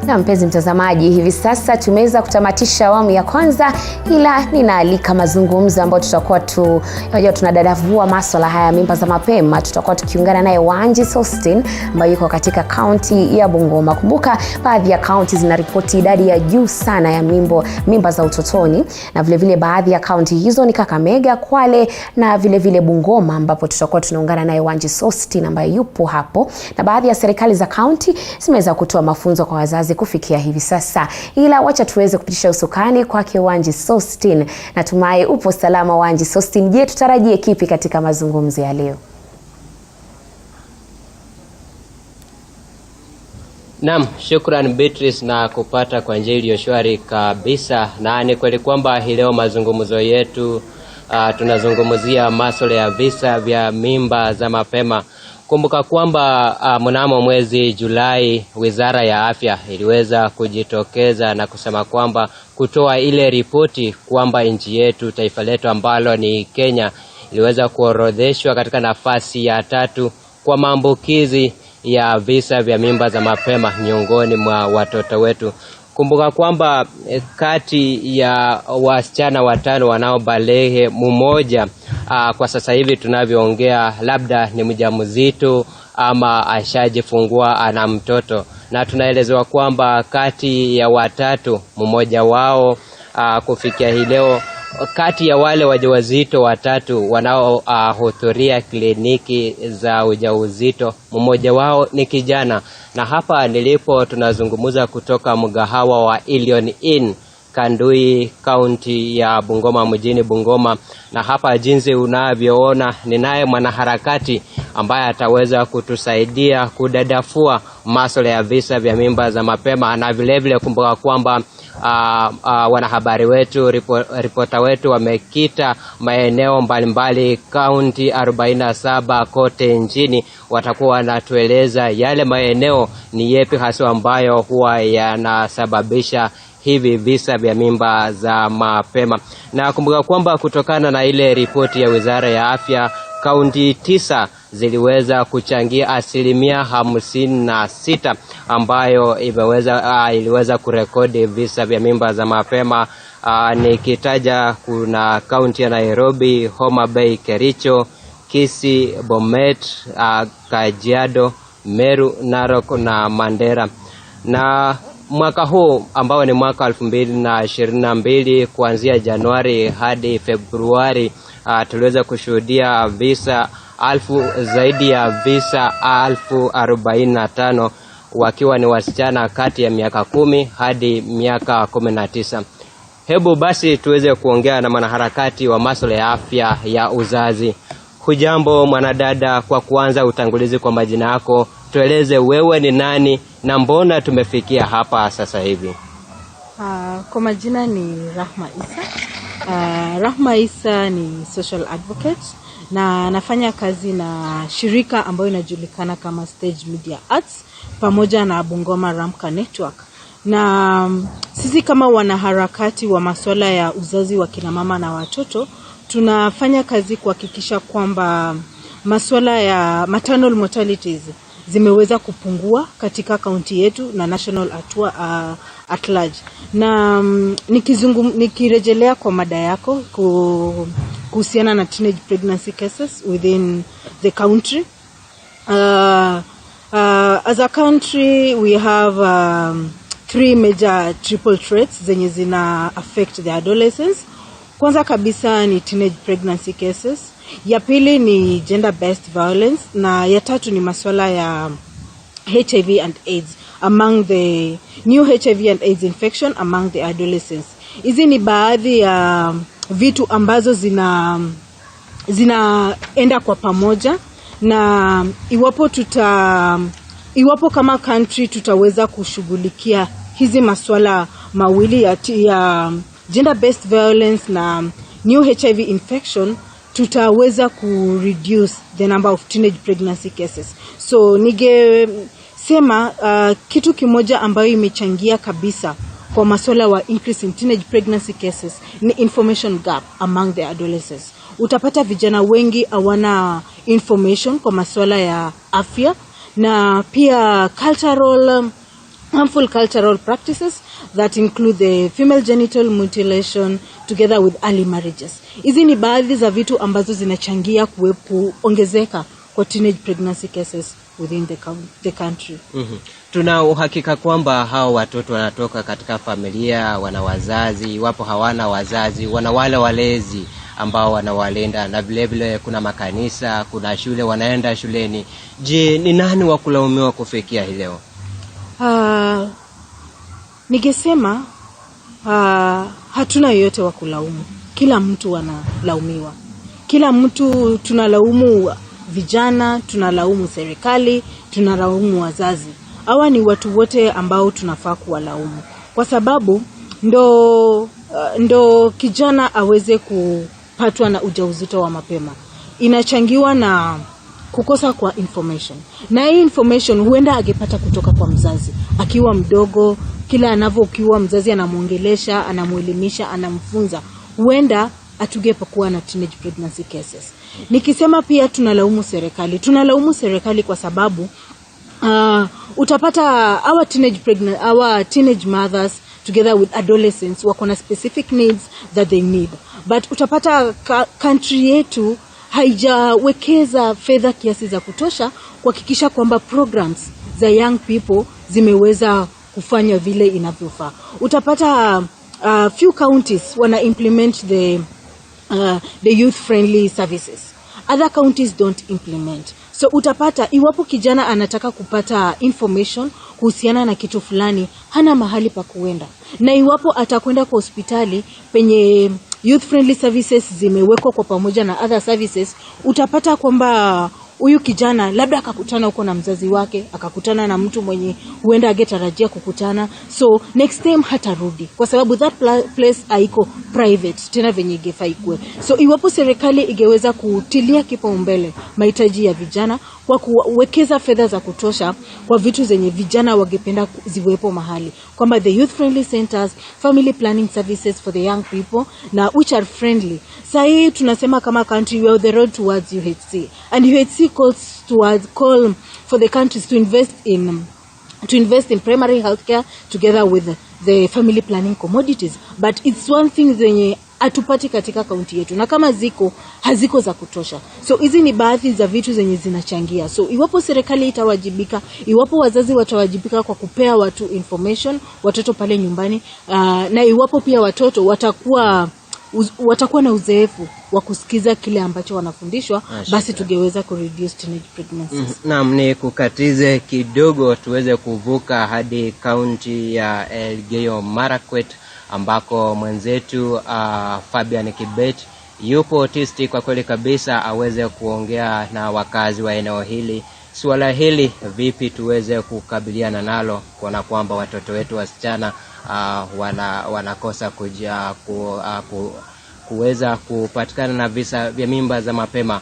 Na mpenzi mtazamaji, hivi sasa tumeweza kutamatisha awamu ya kwanza, ila ninaalika mazungumzo ambayo tutakuwa tunadadavua masuala haya mimba za mapema. Tutakuwa tukiungana naye Wanji Sostin ambaye yuko katika kaunti ya Bungoma. Kumbuka baadhi ya kaunti zinaripoti idadi ya juu sana ya mimba za utotoni, na vile vile baadhi ya kaunti hizo ni Kakamega, Kwale na vile vile Bungoma, ambapo tutakuwa tunaungana naye Wanji Sostin ambaye yupo hapo. Na baadhi ya serikali za kaunti zimeweza kutoa mafunzo kwa wazazi kufikia hivi sasa. Ila wacha tuweze kupitisha usukani kwake Wanji Sostin. Natumai upo salama Wanji Sostin. Je, tutarajie kipi katika mazungumzo ya leo? Naam, shukran Beatrice na kupata kwa njia iliyo shwari kabisa. Na ni kweli kwamba hii leo mazungumzo yetu tunazungumzia masuala ya visa vya mimba za mapema. Kumbuka kwamba mnamo mwezi Julai Wizara ya Afya iliweza kujitokeza na kusema kwamba kutoa ile ripoti kwamba nchi yetu, taifa letu ambalo ni Kenya, iliweza kuorodheshwa katika nafasi ya 3 kwa maambukizi ya visa vya mimba za mapema miongoni mwa watoto wetu. Kumbuka kwamba kati ya wasichana 5 wanaobalehe mmoja kwa sasa hivi tunavyoongea labda ni mjamzito ama ashajifungua ana mtoto, na tunaelezewa kwamba kati ya 3 mmoja wao kufikia hii leo, kati ya wale wajawazito 3 wanaohudhuria kliniki za ujauzito, mmoja wao ni kijana. Na hapa nilipo tunazungumza kutoka mgahawa wa Ilion Inn, Kandui, kaunti ya Bungoma, mjini Bungoma. Na hapa jinsi unavyoona ninaye mwanaharakati ambaye ataweza kutusaidia kudadafua masuala ya visa vya mimba za mapema. Na vile vile kumbuka kwamba wanahabari wetu, ripota wetu wamekita maeneo mbalimbali kaunti 47 kote nchini. Watakuwa wanatueleza yale maeneo ni yepi hasa ambayo huwa yanasababisha hivi visa vya mimba za mapema. Na kumbuka kwamba kutokana na ile ripoti ya Wizara ya Afya, kaunti 9 ziliweza kuchangia 56% ambayo iliweza kurekodi visa vya mimba za mapema. Nikitaja kuna kaunti ya Nairobi, Homa Bay, Kericho, Kisii, Bomet, Kajiado, Meru, Narok na Mandera. Na mwaka huu ambao ni mwaka 2022, kuanzia Januari hadi Februari, tuliweza kushuhudia visa zaidi ya visa 1045, wakiwa ni wasichana kati ya miaka 10 hadi miaka 19. Hebu basi tuweze kuongea na mwanaharakati wa masuala ya afya ya uzazi. Hujambo mwanadada, kwa kuanza utangulizi kwa majina yako, tueleze wewe ni nani na mbona tumefikia hapa sasa hivi? Kwa majina ni Rahma Isa. Rahma Isa ni social advocate na nafanya kazi na shirika ambayo inajulikana kama Stage Media Arts pamoja na Bungoma Ramka Network. Na sisi kama wanaharakati wa masuala ya uzazi wa kina mama na watoto, tunafanya kazi kuhakikisha kwamba masuala ya maternal mortalities zimeweza kupungua katika kaunti yetu na national at large. Na nikirejelea kwa mada yako kuhusiana na teenage pregnancy cases within the country, as a country we have 3 major triple threats zenye zina affect the adolescents. Kwanza kabisa ni teenage pregnancy cases, ya pili ni gender based violence, na ya tatu ni masuala ya HIV and AIDS among the new HIV and AIDS infection among the adolescents. Hizi ni baadhi ya vitu ambazo zinaenda kwa pamoja, na iwapo kama country tutaweza kushughulikia hizi masuala mawili ya gender based violence na new HIV infection, tutaweza reduce the number of teenage pregnancy cases. So ningesema kitu kimoja ambayo imechangia kabisa kwa masuala wa increase in teenage pregnancy cases ni information gap among the adolescents. Utapata vijana wengi hawana information kwa masuala ya afya, na pia harmful cultural practices that include the female genital mutilation together with early marriages. Hizi ni baadhi za vitu ambazo zinachangia kuongezeka kwa teenage pregnancy cases within the country. Tuna uhakika kwamba hao watoto wanatoka katika familia, wana wazazi, wapo hawana wazazi, wana wale walezi ambao wanawalinda, na vile vile kuna makanisa, kuna shule, wanaenda shuleni. Je, ni nani wa kulaumiwa kufikia hii leo? Ningesema hatuna yoyote wa kulaumu. Kila mtu analaumiwa. Kila mtu, tunalaumu vijana, tunalaumu serikali, tunalaumu wazazi. Hawa ni watu wote ambao tunafaa kuwalaumu. Kwa sababu ndo kijana aweze kupatwa na ujauzito wa mapema. Inachangiwa na kukosa kwa information. Na hii information huenda angepata kutoka kwa mzazi. Akiwa mdogo, kila anavyokuwa mzazi anamuongelesha, anamuelimisha, anamfunza, huenda atugepakuwa na teenage pregnancy cases. Nikisema pia tunalaumu serikali. Tunalaumu serikali kwa sababu utapata our teenage mothers together with adolescents wako na specific needs that they need. But utapata country yetu haijawekeza fedha kiasi za kutosha kuhakikisha kwamba programs za young people zimeweza kufanya vile inavyofaa. Utapata few counties wana implement the youth friendly services. Other counties don't implement. So utapata iwapo kijana anataka kupata information kuhusiana na kitu fulani, hana mahali pa kuenda. Na iwapo atakwenda kwa hospitali penye youth friendly services zimewekwa kwa pamoja na other services, utapata kwamba huyu kijana labda akakutana huko na mzazi wake, akakutana na mtu mwenye huenda angetarajia kukutana. So next time hatarudi kwa sababu that place haiko private tena venye ingefaa ikuwe. So iwapo serikali ingeweza kutilia kipaumbele mahitaji ya vijana kwa kuwekeza fedha za kutosha kwa vitu zenye vijana wangependa ziwepo mahali, kwamba the youth friendly centers, family planning services for the young people na which are friendly. Sahi tunasema kama country we are the road towards UHC, and UHC call for the countries to invest in primary healthcare together with the family planning commodities. But it's one thing zenye atupati katika kaunti yetu, na kama haziko za kutosha. So hizi ni baadhi za vitu zenye zinachangia. So iwapo serikali itawajibika, iwapo wazazi watawajibika kwa kupea watu information, watoto pale nyumbani, na iwapo pia watoto watakuwa na uzoefu wa kusikiza kile ambacho wanafundishwa, basi tungeweza kureduce teenage pregnancies. Naam, ni kukatize kidogo tuweze kuvuka hadi kaunti ya Elgeyo Marakwet ambako mwenzetu Fabian Kibet yupo tisti kwa kweli kabisa aweze kuongea na wakazi wa eneo hili. Swala hili vipi tuweze kukabiliana nalo, kuona kwamba watoto wetu wasichana wanakosa kuweza kupatikana na visa vya mimba za mapema.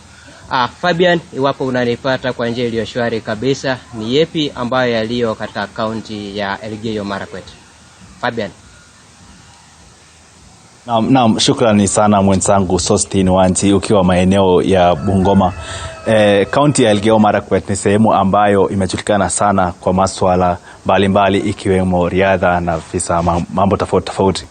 Fabian, iwapo unanipata kwa njia iliyo shwari kabisa, ni yepi ambayo yaliyo katika kaunti ya Elgeyo Marakwet? Fabian. Naam, shukrani sana mwenzangu Sostin Wanti ukiwa maeneo ya Bungoma. Kaunti ya Elgeyo Marakwet ni sehemu ambayo imejulikana sana kwa masuala mbalimbali ikiwemo riadha na visa mambo tofauti.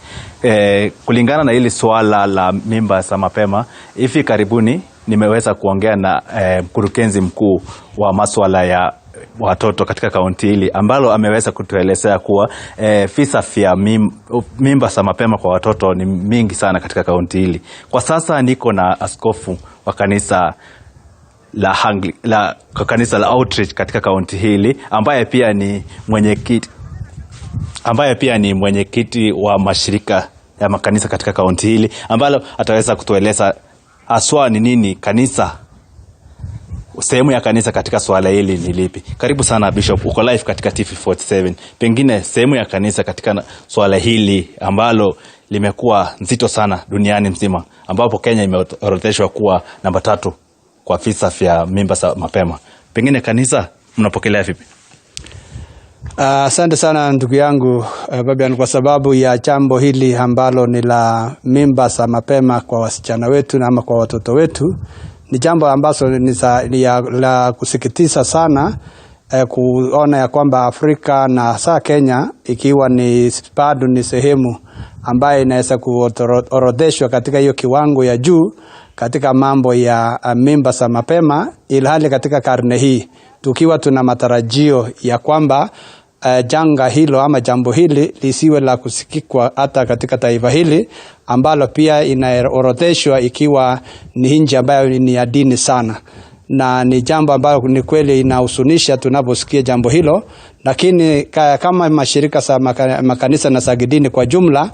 Kulingana na hili swala la mimba za mapema, hivi karibuni nimeweza kuongea na mkurugenzi mkuu wa masuala ya watoto katika kaunti hili, ambalo ameweza kutuelezea kuwa visa vya mimba za mapema kwa watoto ni mingi sana katika kaunti hili. Kwa sasa niko na askofu wa kanisa la Outreach katika kaunti hili, ambaye pia ni mwenyekiti wa mashirika ya makanisa katika kaunti hili, ambalo ataweza kutueleza aswa ni nini kanisa, sehemu ya kanisa katika swala hili ni lipi. Karibu sana Bishop, uko live katika TV47. Pengine sehemu ya kanisa katika swala hili ambalo limekuwa nzito sana duniani mzima, ambapo Kenya imeorodheshwa kuwa namba 3 kwa visa vya mimba za mapema. Pengine kanisa mnapokelea vipi? Asante sana ndugu yangu Fabian, kwa sababu ya jambo hili ambalo ni la mimba za mapema kwa wasichana wetu na ama kwa watoto wetu. Ni jambo ambazo ni la kusikitisha sana, kuona ya kwamba Afrika na hasa Kenya ikiwa ni bado ni sehemu ambayo inaweza kuorodheshwa katika hiyo kiwango ya juu katika mambo ya mimba za mapema, ilhali katika karne hii tukiwa tuna matarajio ya kwamba janga hilo ama jambo hili lisiwe la kusikikwa hata katika taifa hili ambalo pia inaorodheshwa ikiwa ni nchi ambayo ni ya dini sana, na ni jambo ambalo ni kweli inahusunisha tunaposikia jambo hilo. Lakini kama mashirika za makanisa na za kidini kwa jumla,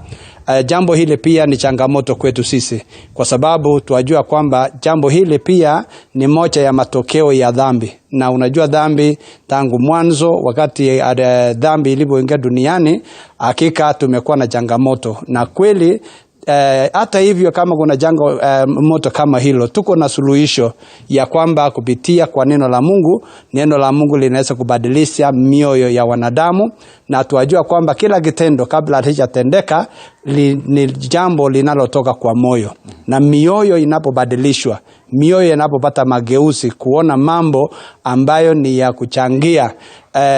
jambo hili pia ni changamoto kwetu sisi, kwa sababu tunajua kwamba jambo hili pia ni moja ya matokeo ya dhambi. Na unajua dhambi tangu mwanzo, wakati dhambi ilipoingia duniani, hakika tumekuwa na changamoto. Na kweli hata hivyo, kama kuna jango moto kama hilo, tuko na suluhisho ya kwamba kupitia kwa neno la Mungu linaweza kubadilisha mioyo ya wanadamu. Na tuwajua kwamba kila kitendo kabla halijatendeka ni jambo linalotoka kwa moyo, na mioyo inapobadilishwa, mioyo inapopata mageuzi kuona mambo ambayo ni ya kuchangia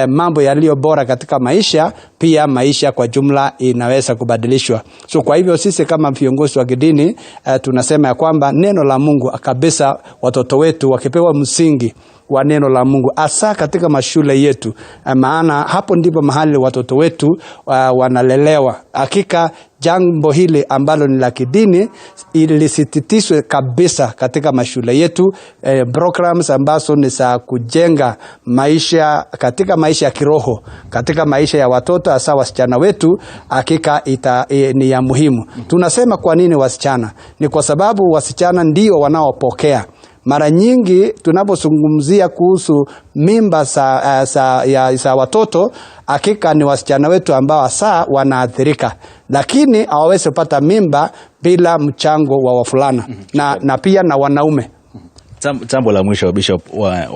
mambo yaliyo bora katika maisha, pia maisha kwa jumla inaweza kubadilishwa. So kwa hivyo sisi kama viongozi wa kidini tunasema ya kwamba neno la Mungu kabisa, watoto wetu wakipewa msingi wa neno la Mungu hasa katika mashule yetu, maana hapo ndipo mahali watoto wetu wanalelewa. Hakika jambo hili ambalo ni la kidini ilisititishwe kabisa katika mashule yetu, programs ambazo ni za kujenga maisha katika maisha ya kiroho, katika maisha ya watoto hasa wasichana wetu. Hakika ni ya muhimu. Tunasema kwa nini wasichana? Ni kwa sababu wasichana ndio wanaopokea. Mara nyingi tunapozungumzia kuhusu mimba za watoto, hakika ni wasichana wetu ambao hasa wanaathirika, lakini hawawezi kupata mimba bila mchango wa wavulana na pia na wanaume. Jambo la mwisho, Bishop,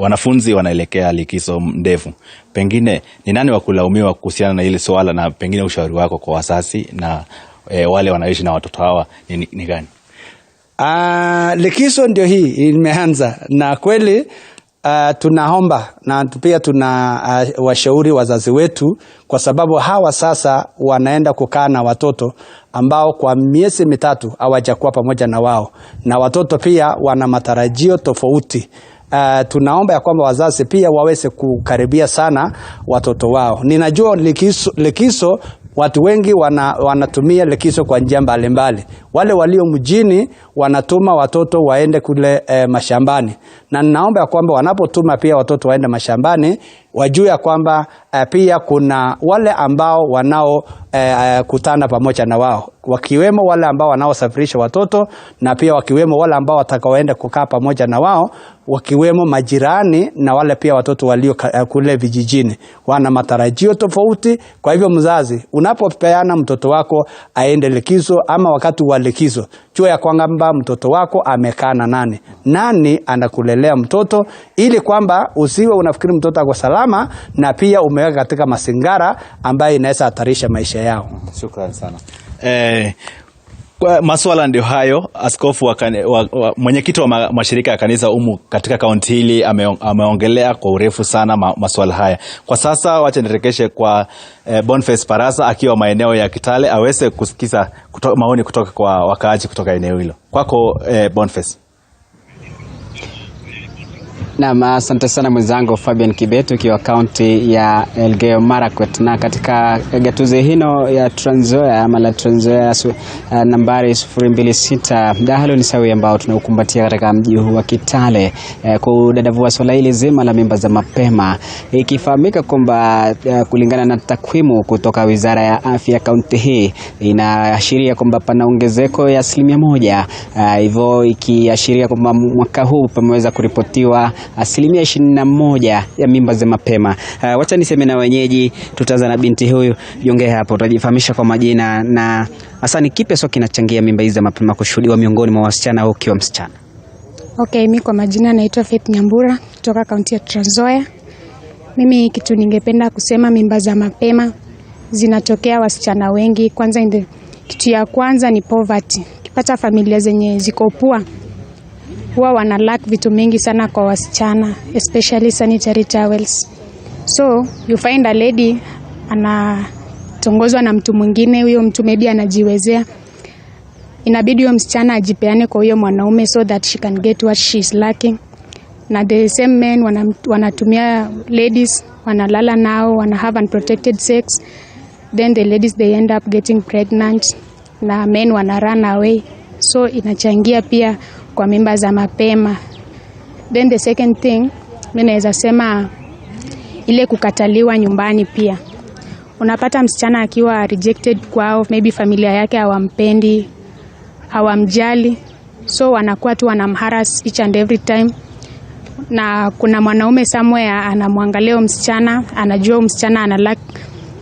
wanafunzi wanaelekea likizo ndefu. Pengine ni nani wa kulaumiwa kuhusiana na ile swala, na pengine ushauri wako kwa wazazi na wale wanaishi na watoto hawa ni gani? Likizo ndio hii imeanza, na kweli tunaomba na pia washauri wazazi wetu, kwa sababu hawa sasa wanaenda kukaa na watoto ambao kwa miezi mitatu hawajakuwa pamoja na wao, na watoto pia wana matarajio tofauti. Tunaomba ya kwamba wazazi pia waweze kukaribia sana watoto wao. Ninajua likizo watu wengi wanatumia likizo kwa njia mbalimbali. Wale walio mjini wanatuma watoto waende kule mashambani, na ninaomba ya kwamba wanapotuma pia watoto waende mashambani, wajue ya kwamba pia kuna wale ambao wanao kutana pamoja na wao, wakiwemo wale ambao wanaosafirisha watoto, na pia wakiwemo wale ambao watakaoenda kukaa pamoja na wao, wakiwemo majirani, na wale pia watoto walio kule vijijini. Wana matarajio tofauti. Kwa hivyo mzazi, unapopeana mtoto wako aende likizo ama wakati wa likizo, jua ya kwamba mtoto wako amekaa na nani anakulelea mtoto, ili kwamba usiwe unafikiri mtoto ako salama na pia umeweka katika masingara ambayo inaweza hatarisha maisha yao. Shukrani sana. Kwa masuala ndio hayo. Askofu mwenyekiti wa mashirika ya kanisa katika kaunti hili ameongelea kwa urefu sana masuala haya. Kwa sasa wacha nirekeshe kwa Boniface Parasa akiwa maeneo ya Kitale aweze kusikiza maoni kutoka kwa wakaaji kutoka eneo hilo. Kwako Boniface. Naam, asante sana mwenzangu Fabian Kibetu ukiwa kaunti ya Elgeyo Marakwet. Na katika gatuzi hino ya Trans Nzoia ama la Trans Nzoia nambari 026 dahalo ni sawi ambao tunaukumbatia katika mji huu wa Kitale kudadavua swala hili zima la mimba za mapema, ikifahamika kwamba kulingana na takwimu kutoka Wizara ya Afya kaunti hii inaashiria kwamba pana ongezeko ya 1%, hivyo ikiashiria kwamba mwaka huu pameweza kuripotiwa 21% ya mimba za mapema. Wacha niseme na wenyeji, tutaanza na binti huyu. Jongee hapo, utajifahamisha kwa majina na hasa ni kipi sio kinachangia mimba hizi za mapema kushuhudiwa miongoni mwa wasichana au ukiwa msichana? Okay, mimi kwa majina naitwa Faith Nyambura kutoka kaunti ya Trans Nzoia. Mimi kitu ningependa kusema, mimba za mapema zinatokea wasichana wengi. Kwanza kitu ya kwanza ni poverty. Kipata familia zenye ziko poor, huwa wana lack vitu mingi sana kwa wasichana, especially sanitary towels. So you find a lady anatongozwa na mtu mwingine, huyo mtu maybe anajiwezea, inabidi huyo msichana ajipeane kwa huyo mwanaume so that she can get what she is lacking. Na the same men wanatumia ladies, wanalala nao, wana have unprotected sex, then the ladies they end up getting pregnant na men wana run away, so inachangia pia kwa mimba za mapema. Then the second thing mimi naweza sema ile kukataliwa nyumbani pia. Unapata msichana akiwa rejected kwao, maybe familia yake hawampendi, hawamjali, so wanakuwa tu wanamharass each and every time. Na kuna mwanaume somewhere anamwangalia msichana, anajua msichana ana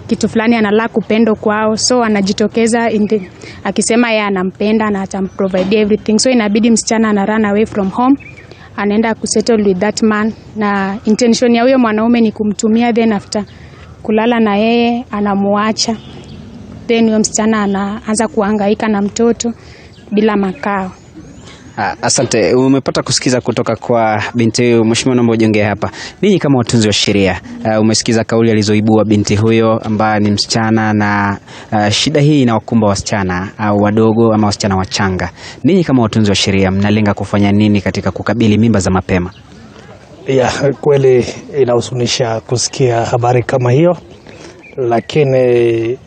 kitu fulani, ana upendo kwao, so anajitokeza akisema yeye anampenda na atamprovide everything. So inabidi msichana ana run away from home, anaenda kusettle with that man, na intention ya huyo mwanaume ni kumtumia, then after kulala na yeye anamuacha, then huyo msichana anaanza kuhangaika na mtoto bila makao. Asante, umepata kusikiza kutoka kwa binti huyu. Mheshimiwa, naomba ujongee hapa. Ninyi kama watunzi wa sheria, umesikiza kauli alizoibua binti huyo ambaye ni msichana, na shida hii inawakumba wasichana au wadogo ama wasichana wachanga. Ninyi kama watunzi wa sheria mnalenga kufanya nini katika kukabili mimba za mapema? Kweli inahuzunisha kusikia habari kama hiyo, lakini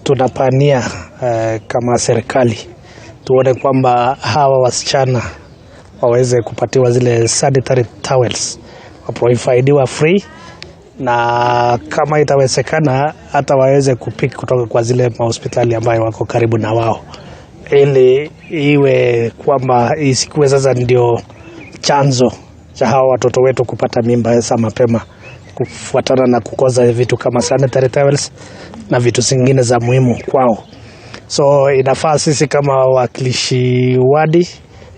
tunapania kama serikali tuone kwamba hawa wasichana waweze kupatiwa zile sanitary towels, waprovidiwa free, na kama itawezekana hata waweze kupiki kutoka kwa zile hospitali ambayo wako karibu na wao, ili iwe kwamba isikuwe sasa ndio chanzo cha hawa watoto wetu kupata mimba za mapema kufuatana na kukosa vitu kama sanitary towels na vitu zingine za muhimu kwao. So inafaa sisi kama wakilishi wadi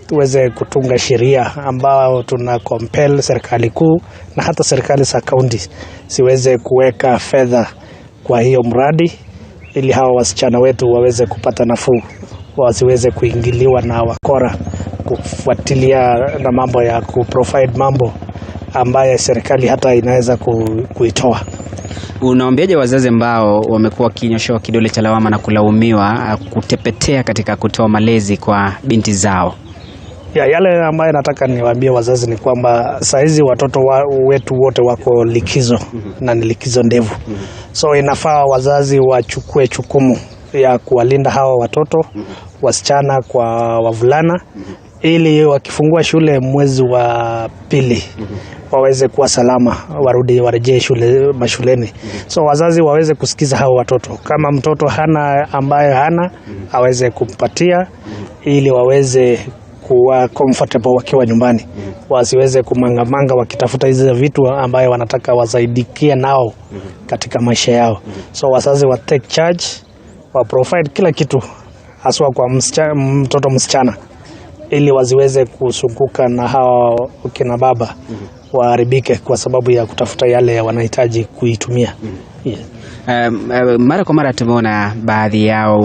tuweze kutunga sheria ambao tuna compel serikali kuu na hata serikali za county siweze kuweka fedha kwa hiyo mradi, ili hawa wasichana wetu waweze kupata nafuu, wasiweze kuingiliwa na wakora kufuatilia na mambo ya kuprovide mambo ambaye serikali hata inaweza kuitoa. Unawaambiaje wazazi ambao wamekuwa kinyoshewa kidole cha lawama na kulaumiwa kutepetea katika kutoa malezi kwa binti zao? Yale ambayo nataka niwaambie wazazi ni kwamba saizi watoto wetu wote wako likizo na ni likizo ndefu. So inafaa wazazi wachukue jukumu ya kuwalinda hawa watoto wasichana kwa wavulana, ili wakifungua shule mwezi wa pili waweze kuwa salama, warejee mashuleni. So wazazi waweze kusikiza hao watoto, kama mtoto hana ambaye hana aweze kumpatia, ili waweze kuwa comfortable wakiwa nyumbani, wasiweze kumangamanga wakitafuta hizo vitu ambayo wanataka wasaidikie nao katika maisha yao. So wazazi wa take charge, wa provide kila kitu haswa kwa mtoto msichana, ili waziweze kusunguka na hao kina baba waharibike kwa sababu ya kutafuta yale wanahitaji kuitumia. Mara kwa mara tumeona baadhi yao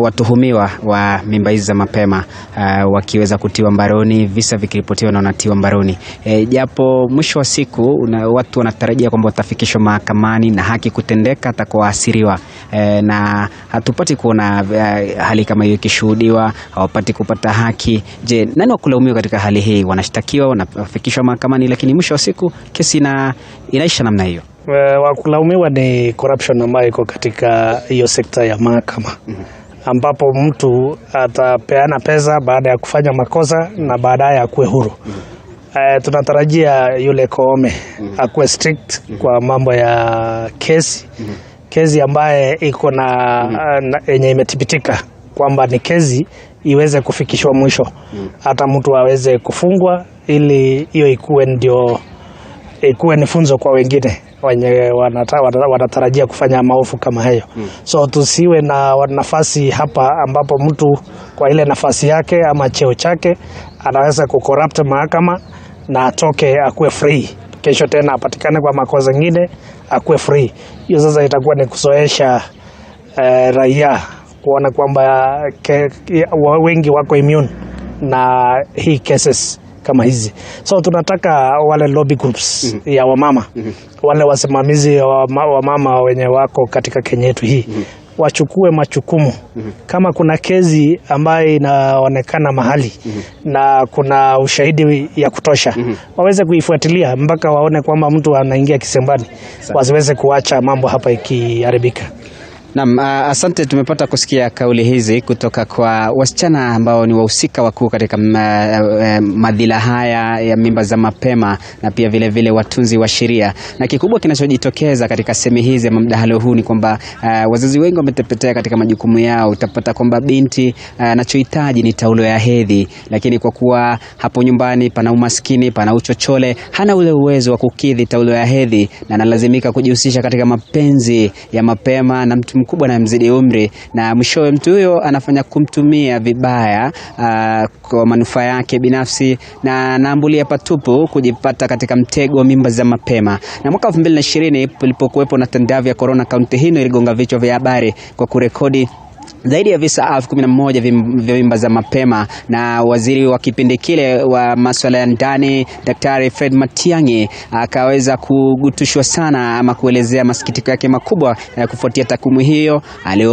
watuhumiwa wa mimba hizi za mapema wakiweza kutiwa mbaroni, visa vikiripotiwa na wanatiwa mbaroni. Japo mwisho wa siku watu wanatarajia kwamba watafikishwa mahakamani na haki kutendeka atakuwa asiriwa, na hatupati kuona hali kama hiyo ikishuhudiwa, hawapati kupata haki. Je, nani wakulaumiwa katika hali hii? Wanashtakiwa, wanafikishwa mahakamani, lakini mwisho wa siku kesi inaisha namna hiyo. Wakulaumiwa ni corruption ambayo iko katika hiyo sekta ya mahakama, ambapo mtu atapeana pesa baada ya kufanya makosa na baadaye akuwe huru. Tunatarajia yule Koome akuwe strict kwa mambo ya kesi ambaye iko na yenye imethibitika kwamba ni kesi, iweze kufikishwa mwisho, hata mtu aweze kufungwa, ili hiyo ikuwe ni funzo kwa wengine wenye wanatarajia kufanya maovu kama hayo. So tusiwe na nafasi hapa ambapo mtu kwa ile nafasi yake ama cheo chake anaweza kucorrupt mahakama na atoke akuwe free, kesho tena apatikane kwa makosa mengine akuwe free. Hiyo sasa itakuwa ni kuzoesha raia kuona kwamba wengi wako immune na hii cases kama hizi. So tunataka wale lobby groups ya wamama, wale wasimamizi wa mama wenye wako katika Kenya yetu hii, wachukue majukumu. Kama kuna kesi ambayo inaonekana mahali na kuna ushahidi ya kutosha, waweze kuifuatilia mpaka waone kwamba mtu anaingia kisembani, wasiweze kuacha mambo hapa ikiharibika. Naam, asante. Tumepata kusikia kauli hizi kutoka kwa wasichana ambao ni wahusika wakuu katika madhila haya ya mimba za mapema na pia vile vile watunzi wa sheria. Na kikubwa kinachojitokeza katika semi hizi ya mdahalo huu ni kwamba wazazi wengi wametepetea katika majukumu yao. Utapata kwamba binti anachohitaji ni taulo ya hedhi, lakini kwa kuwa hapo nyumbani pana umaskini, pana uchochole, hana ule uwezo wa kukidhi taulo ya hedhi na analazimika kujihusisha katika mapenzi ya mapema na mtu mkubwa na mzidi umri, na mwishowe mtu huyo anafanya kumtumia vibaya kwa manufaa yake binafsi, na anaambulia patupu kujipata katika mtego wa mimba za mapema. Na mwaka 2020 palipokuwepo na tandavi ya corona, kaunti hii iligonga vichwa vya habari kwa kurekodi zaidi ya visa 11,000 vya mimba za mapema, na waziri wa kipindi kile wa masuala ya ndani Daktari Fred Matiang'i akaweza kugutushwa sana ama kuelezea masikitiko yake makubwa kufuatia takwimu hiyo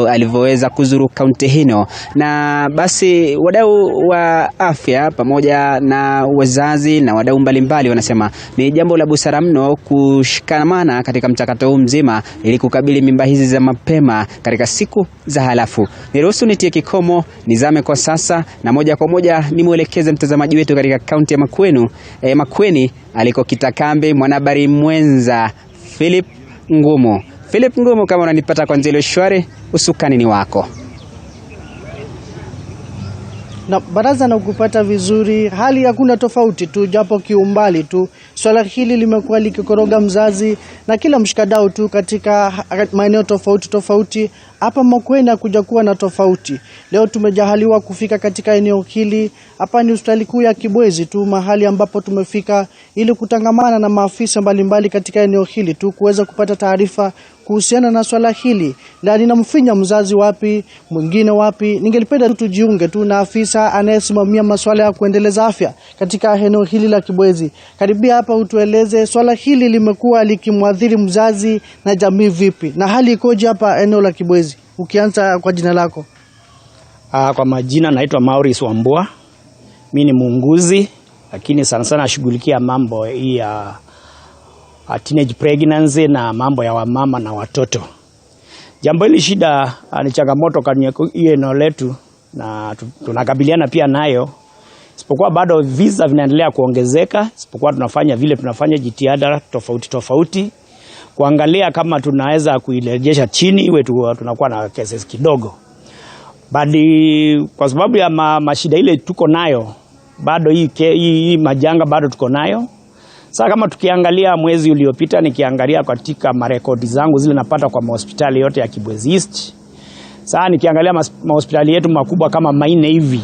alivyoweza kuzuru kaunti hino. Na basi wadau wa afya pamoja na wazazi na wadau mbalimbali wanasema ni jambo la busara mno kushikamana katika mchakato huu mzima ili kukabili mimba hizi za mapema katika siku za halafu. Niruhusu nitie kikomo, nizame kwa sasa na moja kwa moja nimuelekeze mtazamaji wetu katika kaunti ya Makueni aliko kitakambi mwanahabari mwenza Philip Ngumu. Philip Ngumu, kama unanipata kwa njia shwari, usukani ni wako. Na baraza na kupata vizuri, hali hakuna tofauti tu, japo kiumbali tu. Swala hili limekuwa likikoroga mzazi na kila mshikadau tu katika maeneo tofauti. Hapa Makueni kuja kuwa na tofauti. Leo tumejahaliwa kufika katika eneo hili. Hapa ni hospitali kuu ya Kibwezi tu, mahali ambapo tumefika ili kutangamana na maafisa mbalimbali katika eneo hili tu kuweza kupata taarifa kuhusiana na swala hili. Na ninamfinya mzazi wapi, mwingine wapi. Ningelipenda tujiunge tu na afisa anayesimamia masuala ya kuendeleza afya katika eneo hili la Kibwezi. Karibia hapa utueleze swala hili limekuwa likimwadhiri mzazi na jamii vipi, na hali ikoje hapa eneo la Kibwezi. Ukianza kwa jina lako. Kwa majina naitwa Maurice Wambua. Mimi ni muuguzi, lakini sana sana nashughulikia mambo ya teenage pregnancy na mambo ya wamama na watoto. Jambo hili shida ni changamoto kwenye eneo letu na tunakabiliana pia nayo. Isipokuwa bado visa vinaendelea kuongezeka, isipokuwa tunafanya jitihada tofauti kuangalia kama tunaweza kuirejesha chini iwe tunakuwa na cases kidogo. Bali kwa sababu ya mashida ile tuko nayo, bado hii majanga bado tuko nayo. Sasa kama tukiangalia mwezi uliopita, nikiangalia katika marekodi zangu zile napata kwa hospitali yote ya Kibwezi East. Sasa nikiangalia hospitali yetu makubwa kama 4 hivi,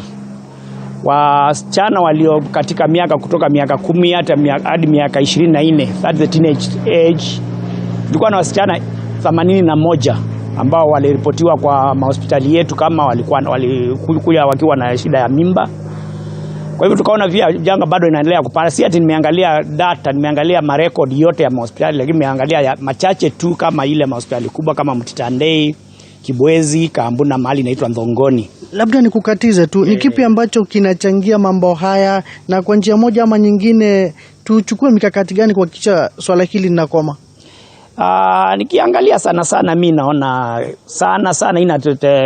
wasichana walio katika miaka kutoka miaka 10 hadi miaka 24, that's the teenage age, tulikuwa na wasichana 81 ambao waliripotiwa kwa hospitali yetu kama walikuja wakiwa na shida ya mimba. Kwa hivyo tukaona via janga bado inaendelea kupanda. Si ati nimeangalia data, nimeangalia marekodi yote ya hospitali, lakini nimeangalia machache tu kama ile hospitali kubwa kama Mtitandei, Kibwezi, Kambu na mahali inaitwa Ndongoni. Labda nikukatize tu, ni kipi ambacho kinachangia mambo haya, na kwa njia moja ama nyingine tuchukue mikakati gani kuhakikisha swala hili linakoma? Nikiangalia sana mimi naona sana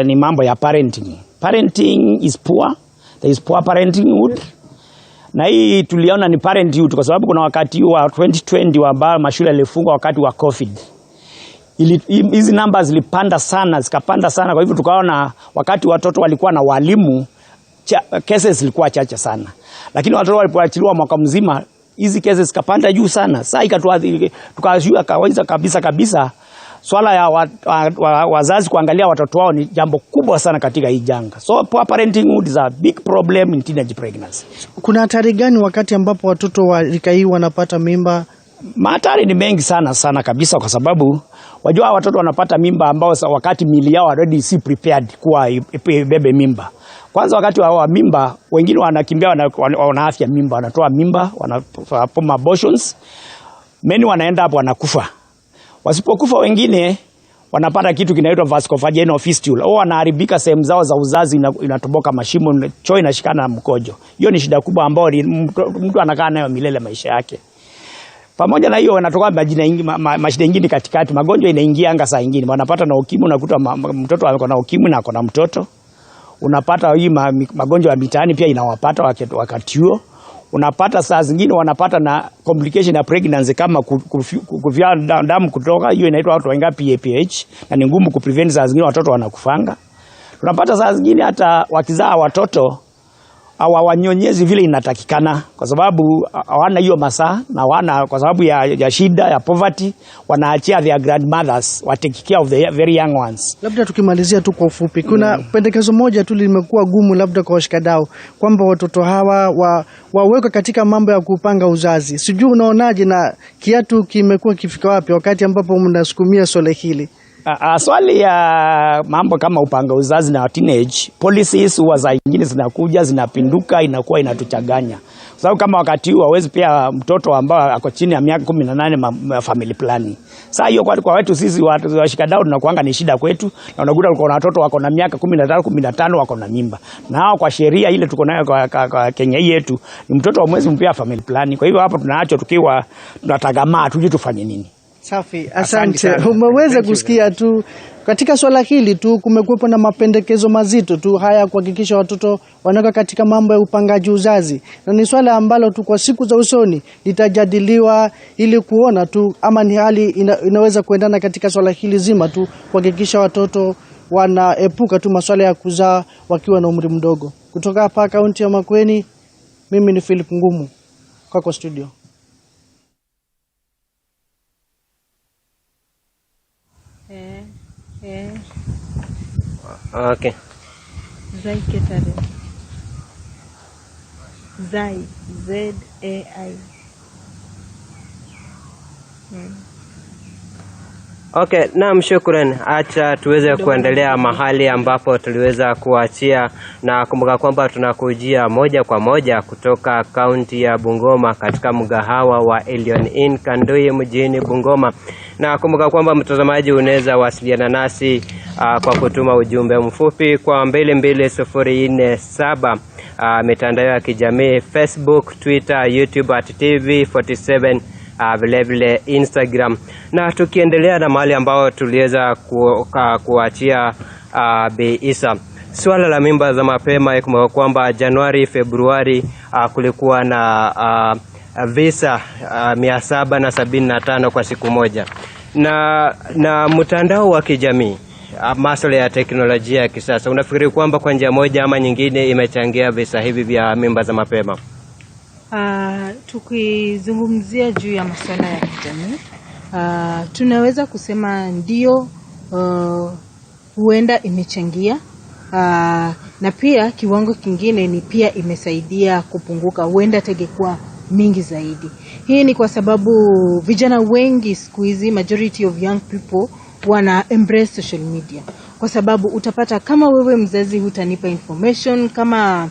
ni mambo ya parenting. Parenting is poor. There is poor parenthood. Na hii tuliona ni parenthood kwa sababu kuna wakati wa 2020 ambao mashule yalifungwa wakati wa COVID. Hizi numbers zikapanda sana, kwa hivyo tukaona wakati watoto walikuwa na walimu cases zilikuwa chache sana. Lakini watoto walipoachiliwa mwaka mzima hizi cases zikapanda juu sana. Sasa ikatuadhiri, tukajua kawaida kabisa swala ya wazazi kuangalia watoto wao ni jambo kubwa sana katika hii janga. So poor parenting is a big problem in teenage pregnancy. Kuna hatari gani wakati ambapo watoto wa rika hii wanapata mimba? Hatari ni mengi sana kabisa, kwa sababu wajua watoto wanapata mimba ambao wakati mili yao already si prepared kuwa ibebe mimba. Kwanza wakati wa mimba wengine wanakimbia wana afya mimba, wanatoa mimba, wanapoma abortions. Many wanaenda hapo wanakufa. Wasipokufa wengine wanapata kitu kinaitwa vascular fistula. Wanaharibika sehemu zao za uzazi, inatoboka mashimo, choo inashikana na mkojo. Hiyo ni shida kubwa ambayo mtu anakaa nayo milele maisha yake. Pamoja na hiyo wanatoka mashida nyingine katikati, magonjwa inaingia anga saa nyingine. Wanapata na ukimwi, unakuta mtoto ako na ukimwi na ako na mtoto. Unapata hii magonjwa ya mitaani pia inawapata wakati huo. Unapata saa zingine wanapata na complication ya pregnancy kama kuvia damu kutoka, hiyo inaitwa watu wenga PAPH, na ni ngumu kuprevent, saa zingine watoto wanakufanga. Tunapata saa zingine hata wakizaa watoto hawanyonyezi vile inatakikana, kwa sababu hawana hiyo masaa, na hawana, kwa sababu ya shida ya poverty, wanaachia their grandmothers take care of the very young ones. Labda tukimalizia tu kwa ufupi, kuna pendekezo moja tu limekuwa gumu labda kwa washikadau, kwamba watoto hawa wawekwe katika mambo ya kupanga uzazi. Sijui unaonaje, na kiatu kimekuwa kifika wapi wakati ambapo mnasukumia swala hili? Swali ya mambo kama upanga uzazi na teenage policies huwa za nyingine zinakuja zinapinduka, inakuwa inatuchanganya. Kwa sababu kama wakati huu hawezi pia mtoto ambao ako chini ya miaka 18 family planning. Sasa hiyo kwa wetu sisi washikadau tunakuanga ni shida kwetu, na unakuta uko na watoto wako na miaka 13, 15 wako na mimba. Na hao kwa sheria ile tuko nayo kwa Kenya yetu ni mtoto wa mwezi mpya family planning. Kwa hivyo hapo tunaacho tukiwa tunatagamaa tuje tufanye nini. Safi, asante. Umeweza kusikia tu katika swala hili tu kumekuwepo na mapendekezo mazito tu haya kuhakikisha watoto wanaweka katika mambo ya upangaji uzazi. Na ni swala ambalo tu kwa siku za usoni litajadiliwa ili kuona tu ama ni hali inaweza kuendana katika swala hili zima tu kuhakikisha watoto wanaepuka tu masuala ya kuzaa wakiwa na umri mdogo. Kutoka hapa kaunti ya Makueni, mimi ni Philip Ngumu. Kwako studio. Okay. Zai Ketare. Zai, Z-A-I. Okay, naam, shukrani. Acha tuweze kuendelea mahali ambapo tuliweza kuachia, na kumbuka kwamba tunakujia moja kwa moja kutoka kaunti ya Bungoma katika mgahawa wa Alien Inn Kandui mjini Bungoma. Na kumbuka kwamba mtazamaji unaweza wasiliana nasi kwa kutuma ujumbe mfupi kwa 22047 mitandao ya kijamii Facebook, Twitter, YouTube @TV47, vile vile Instagram. Na tukiendelea na mahali ambao tuliweza kuachia Bi Isa, swala la mimba za mapema, kumbuka kwamba Januari, Februari kulikuwa na visa 775 kwa siku moja. Na mtandao wa kijamii, masuala ya teknolojia ya kisasa, unafikiri kwamba kwa njia moja ama nyingine imechangia visa hivi vya mimba za mapema? Tukizungumzia juu ya masuala ya kijamii, tunaweza kusema ndio, huenda imechangia, na pia kiwango kingine ni pia imesaidia kupunguka, huenda tegekuwa mingi zaidi. Hii ni kwa sababu vijana wengi siku hizi, majority of young people, wana embrace social media. Kwa sababu utapata kama wewe mzazi hutanipa information, kama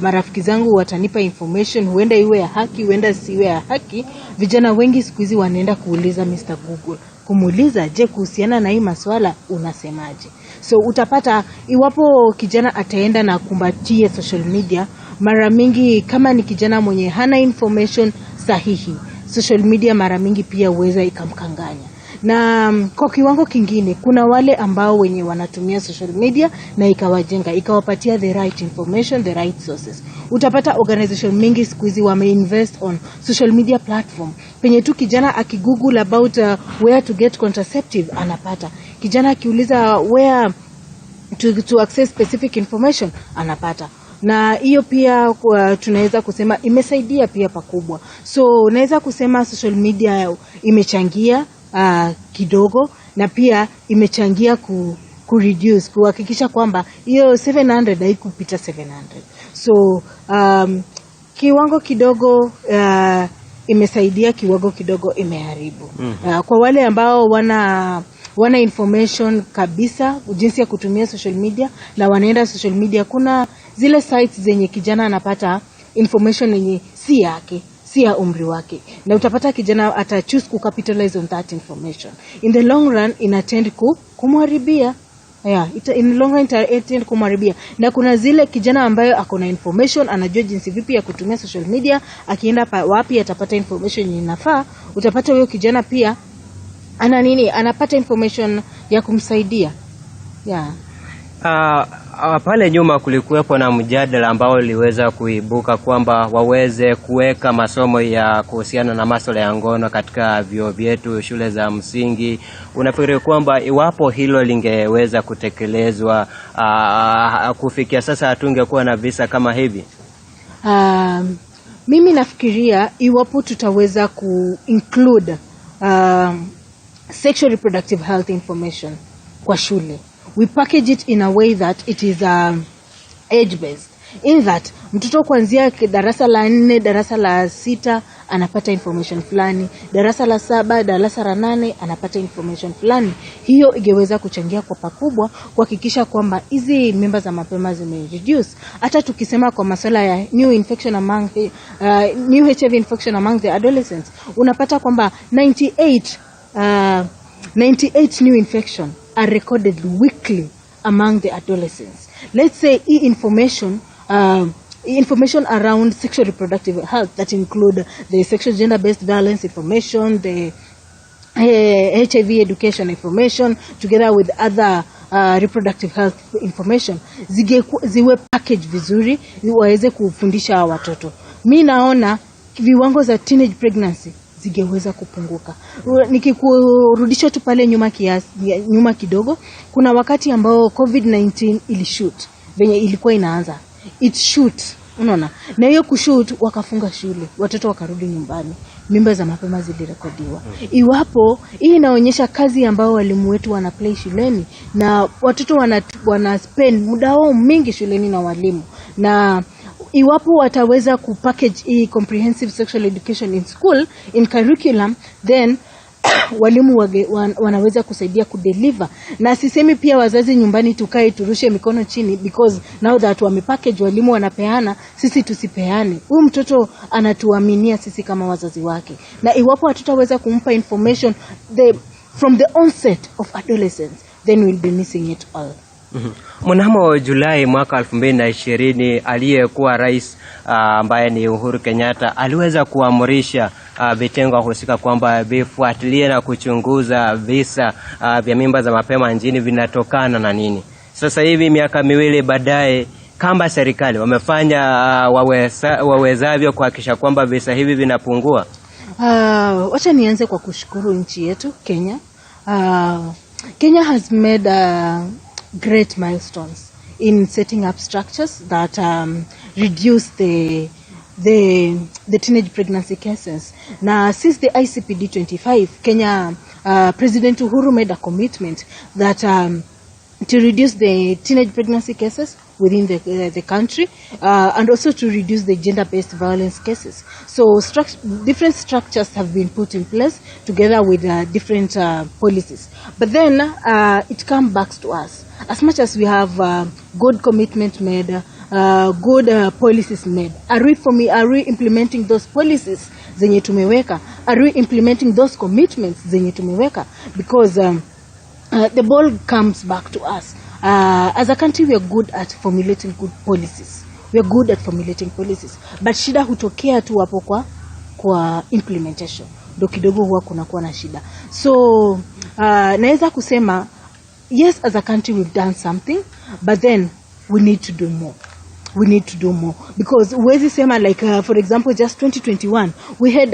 marafiki zangu watanipa information, huenda iwe ya haki, huenda siwe ya haki, vijana wengi siku hizi wanaenda kuuliza Mr. Google, kumuuliza, je, kuhusiana na hii maswala unasemaje? So utapata iwapo kijana ataenda na kumbatie social media, mara mingi kama ni kijana mwenye hana information sahihi, social media mara mingi pia uweza ikamkanganya. Na kwa kiwango kingine, kuna wale ambao wenye wanatumia social media na ikawajenga, ikawapatia the right information, the right sources. Utapata organization mingi siku hizi wameinvest on social media platform. Penye tu kijana akigoogle about where to get contraceptive, anapata. Kijana akiuliza where to access specific information, anapata. Na hiyo pia tunaweza kusema imesaidia pia pakubwa. So unaweza kusema social media imechangia kidogo, na pia imechangia reduce, kuhakikisha kwamba hiyo 700 haikupita 700. So kiwango kidogo imesaidia, kiwango kidogo imeharibu. Kwa wale ambao wana information kabisa jinsi ya kutumia social media na wanaenda social media, kuna zile sites zenye kijana anapata information yenye si yake, si ya umri wake, na utapata kijana ata choose to capitalize on that information. In the long run inatend kumharibia. In the long run inatend kumharibia. Na kuna zile kijana ambayo akona information, anajua jinsi vipi ya kutumia social media, akienda wapi atapata information yenye inafaa. Utapata huyo kijana pia anapata information ya kumsaidia. Pale nyuma kulikuwepo na mjadala ambao uliweza kuibuka kwamba waweze kuweka masomo ya kuhusiana na masuala ya ngono katika vyuo vyetu, shule za msingi. Unafikiri kwamba iwapo hilo lingeweza kutekelezwa, kufikia sasa hatungekuwa na visa kama hivi? Mimi nafikiria iwapo tutaweza ku-include sexual reproductive health information kwa shule, we package it in a way that it is age based, in that mtoto kuanzia darasa la 4, darasa la 6 anapata information fulani, darasa la 7, darasa la 8 anapata information fulani. Hiyo ingeweza kuchangia kwa pakubwa kuhakikisha kwamba hizi mimba za mapema zimereduce. Hata tukisema kwa masuala ya new HIV infection among the adolescents, unapata kwamba 98 new infection are recorded weekly among the adolescents. Let's say information around sexual reproductive health that include the sexual gender-based violence information, the HIV education information, together with other reproductive health information, ziwe package vizuri, waweze kufundisha watoto. Mimi naona viwango za teenage pregnancy zingeweza kupunguka. Nikikurudisha tu pale nyuma kidogo, kuna wakati ambao COVID-19 ilishoot venye ilikuwa inaanza. It shoot, unaona. Na hiyo kushoot wakafunga shule, watoto wakarudi nyumbani, mimba za mapema zilirekodiwa. Iwapo hii inaonyesha kazi ambao walimu wetu wana play shuleni, na watoto wana spend muda wao mingi shuleni na walimu. Na iwapo wataweza kupackage hii comprehensive sexual education in school, in curriculum, then walimu wanaweza kusaidia kudeliver. Na sisemi pia wazazi nyumbani tukae turushe mikono chini, because now that wamepackage, walimu wanapeana, sisi tusipeane. Huyu mtoto anatuaminia sisi kama wazazi wake. Na iwapo hatutaweza kumpa information from the onset of adolescence, then we'll be missing it all. Mnamo Julai mwaka 2020 aliyekuwa rais ambaye ni Uhuru Kenyatta aliweza kuamrisha vitengo husika kwamba vifuatilie na kuchunguza visa vya mimba za mapema nchini vinatokana na nini. Sasa hivi miaka 2 baadaye, kama serikali wamefanya wawezavyo kuhakikisha kwamba visa hivi vinapungua? Wacha nianze kwa kushukuru nchi yetu Kenya. Kenya has made great milestones in setting up structures that reduce the teenage pregnancy cases. Now, since the ICPD 25, Kenya President Uhuru made a commitment that to reduce the teenage pregnancy cases within the country, and also to reduce the gender-based violence cases. So different structures have been put in place together with different policies. But then it comes back to us. As much as we have good commitment made, good policies made, are we implementing those policies zenye tumeweka? Are we implementing those commitments zenye tumeweka? Because the ball comes back to us. As a country, we are good at formulating good policies. We are good at formulating policies. But shida hutokea tu hapo kwa implementation. Ndo kidogo huwa kunakuwa na shida. So, naweza kusema, yes, as a country we've done something, but then we need to do more. We need to do more. Because huwezi sema, like, for example, just 2021, we had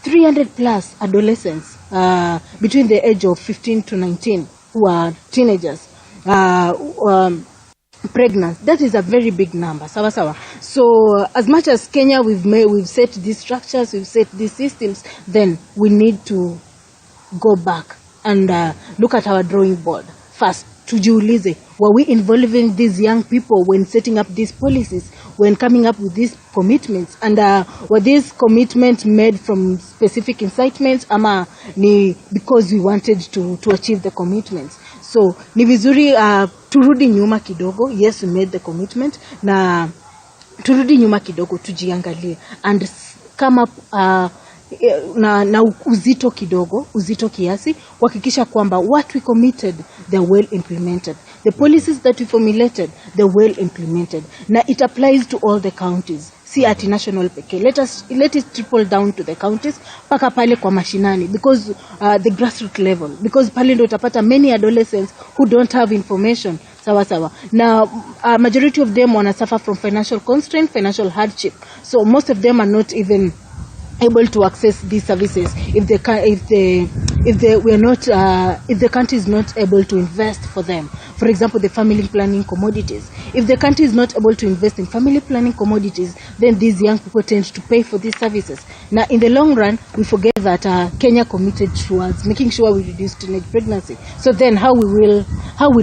300 plus adolescents between the age of 15 to 19 who are teenagers pregnant. That is a very big number. Sawa. So as much as Kenya we've set these structures, we've set these systems, then we need to go back and look at our drawing board first tujiulize, were we involving these young people when setting up these policies, when coming up with these commitments, and were these commitments made from specific incitements ama ni because we wanted to achieve the commitments? So ni vizuri turudi nyuma kidogo. Yes, we made the commitment, na turudi nyuma kidogo tujiangalie and come up na uzito kiasi kuhakikisha kwamba what we committed, they're well implemented. The policies that we formulated, they're well implemented. Na it applies to all the counties. See at national peke. Let it trickle down to the counties paka pale kwa mashinani, because the grassroots level, because pale ndo utapata many adolescents who don't have information. Sawa. Now, majority of them wanna suffer from financial constraint, financial hardship. So most of them are not even able to access these services if the country is not able to invest for them. For example, the family planning commodities. If the country is not able to invest in family planning commodities, then these young people tend to pay for these services. Now, in the long run, we forget that Kenya committed towards making sure we reduce teenage pregnancy. So then, how will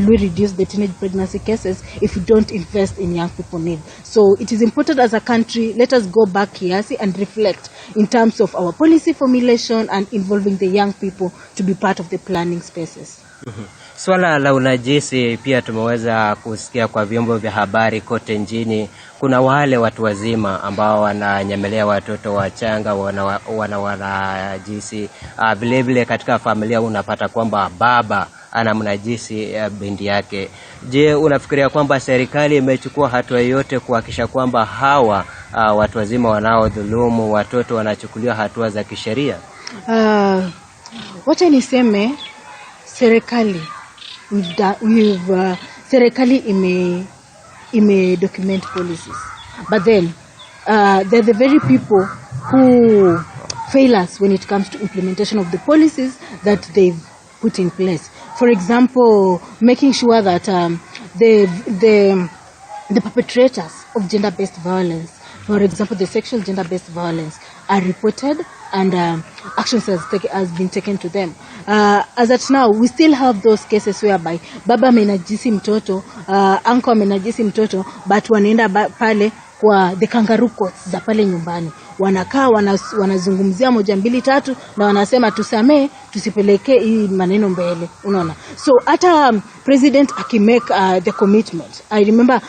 we reduce the teenage pregnancy cases if we don't invest in young people need? So it is important as a country. Let us go back kiasi and reflect in terms of our policy formulation and involving the young people to be part of the planning spaces. Swala la unajisi pia tumeweza kusikia kwa vyombo vya habari kote nchini. Kuna wale watu wazima ambao wananyemelea watoto wachanga, wanajisi. Vile vile katika familia unapata kwamba baba anamnajisi binti yake. Je, unafikiria kwamba serikali imechukua hatua yote kuhakikisha kwamba hawa watu wazima wanaodhulumu watoto wanachukuliwa hatua za kisheria? Wacha niseme serikali serikali ime document policies, but then they're the very people who fail us when it comes to implementation of the policies that they've put in place. For example, making sure that the perpetrators of gender-based violence, for example, the sexual gender-based violence, are reported and actions has been taken to them. As at now, we still have those cases whereby baba amenajisi mtoto, uncle amenajisi mtoto, but wanaenda pale kwa the kangaroo courts za pale nyumbani. Wanakaa wanazungumzia 1, 2, 3 na wanasema tusamee, tusipeleke hii maneno mbele. Unaona? So hata president akimake the commitment. I remember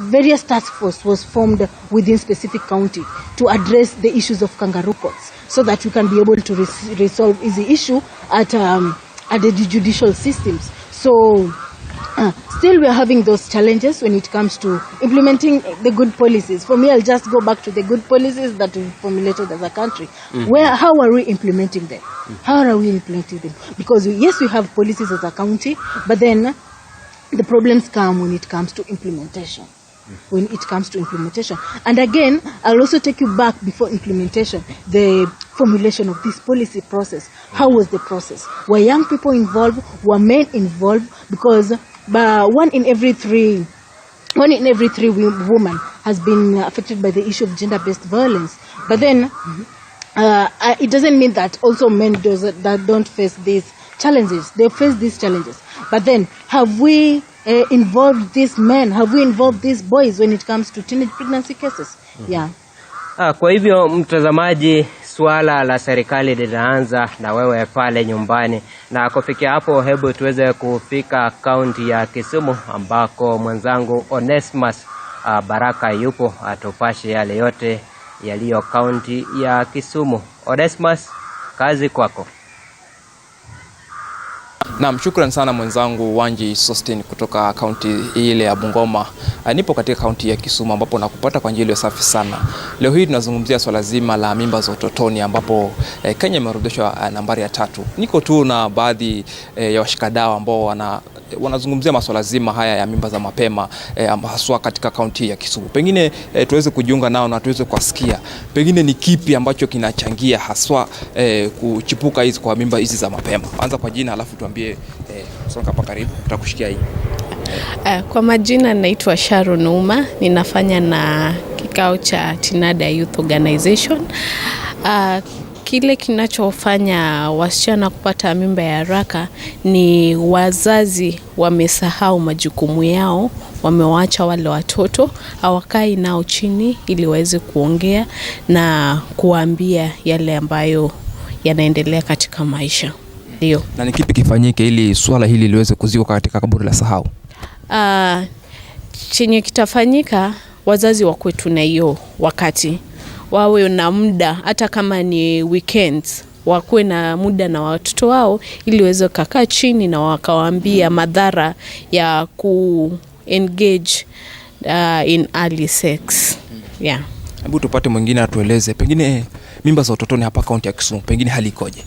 various task force was formed within specific county to address the issues of kangaroo courts, so that we can be able to resolve the issue at the judicial systems. So still we are having those challenges when it comes to implementing the good policies. For me, I'll just go back to the good policies that we formulated as a country. How are we implementing them? How are we implementing them? Because yes, we have policies as a county, but then the problems come when it comes to implementation. And again, I'll also take you back before implementation, the formulation of this policy process. How was the process? Were young people involved? Were men involved? Because one in every three women has been affected by the issue of gender-based violence. But then it doesn't mean that also men that don't face these challenges. They face these challenges. But then have we involved these men? Have we involved these boys when it comes to teenage pregnancy cases? Yeah. Kwa hivyo mtazamaji, swala la serikali linaanza na wewe pale nyumbani. Na kufikia hapo, hebu tuweze kufika kaunti ya Kisumu ambako mwenzangu Onesmus Baraka yupo atupashe yale yote yaliyo kaunti ya Kisumu. Onesmus, kazi kwako. Naam, shukrani sana mwenzangu Wanji Sostin kutoka kaunti ile ya Bungoma. Nipo katika kaunti ya Kisumu ambapo nakupata kwa njia safi sana. Leo hii tunazungumzia swala zima la mimba za utotoni ambapo Kenya imeorodheshwa nambari ya 3. Niko tu na baadhi ya washikadau ambao wanazungumzia masuala zima haya ya mimba za mapema haswa katika kaunti ya Kisumu. Pengine tuweze kujiunga nao na tuweze kusikia pengine ni kipi ambacho kinachangia haswa kuchipuka hizi kwa mimba hizi za mapema. Anza kwa jina alafu tuambie songa hapa karibu tutakushikia hii. Kwa majina naitwa Sharon Uma, ninafanya na kikao cha Tinada Youth Organization. Kile kinachofanya wasichana kupata mimba ya haraka ni wazazi wamesahau majukumu yao, wamewaacha wale watoto, hawakai nao chini ili waweze kuongea na kuambia yale ambayo yanaendelea katika maisha. Ndio. Na ni kipi kifanyike ili swala hili liweze kuzikwa katika kaburi la sahau? Chenye kitafanyika, wazazi wa kwetu na hiyo wakati wawe na muda, hata kama ni weekends, wakuwe na muda na watoto wao ili waweze kukaa chini na wakawaambia madhara ya engage in early sex. Yeah. Hebu tupate mwingine atueleze pengine mimba za utotoni hapa kaunti ya Kisumu pengine hali ikoje?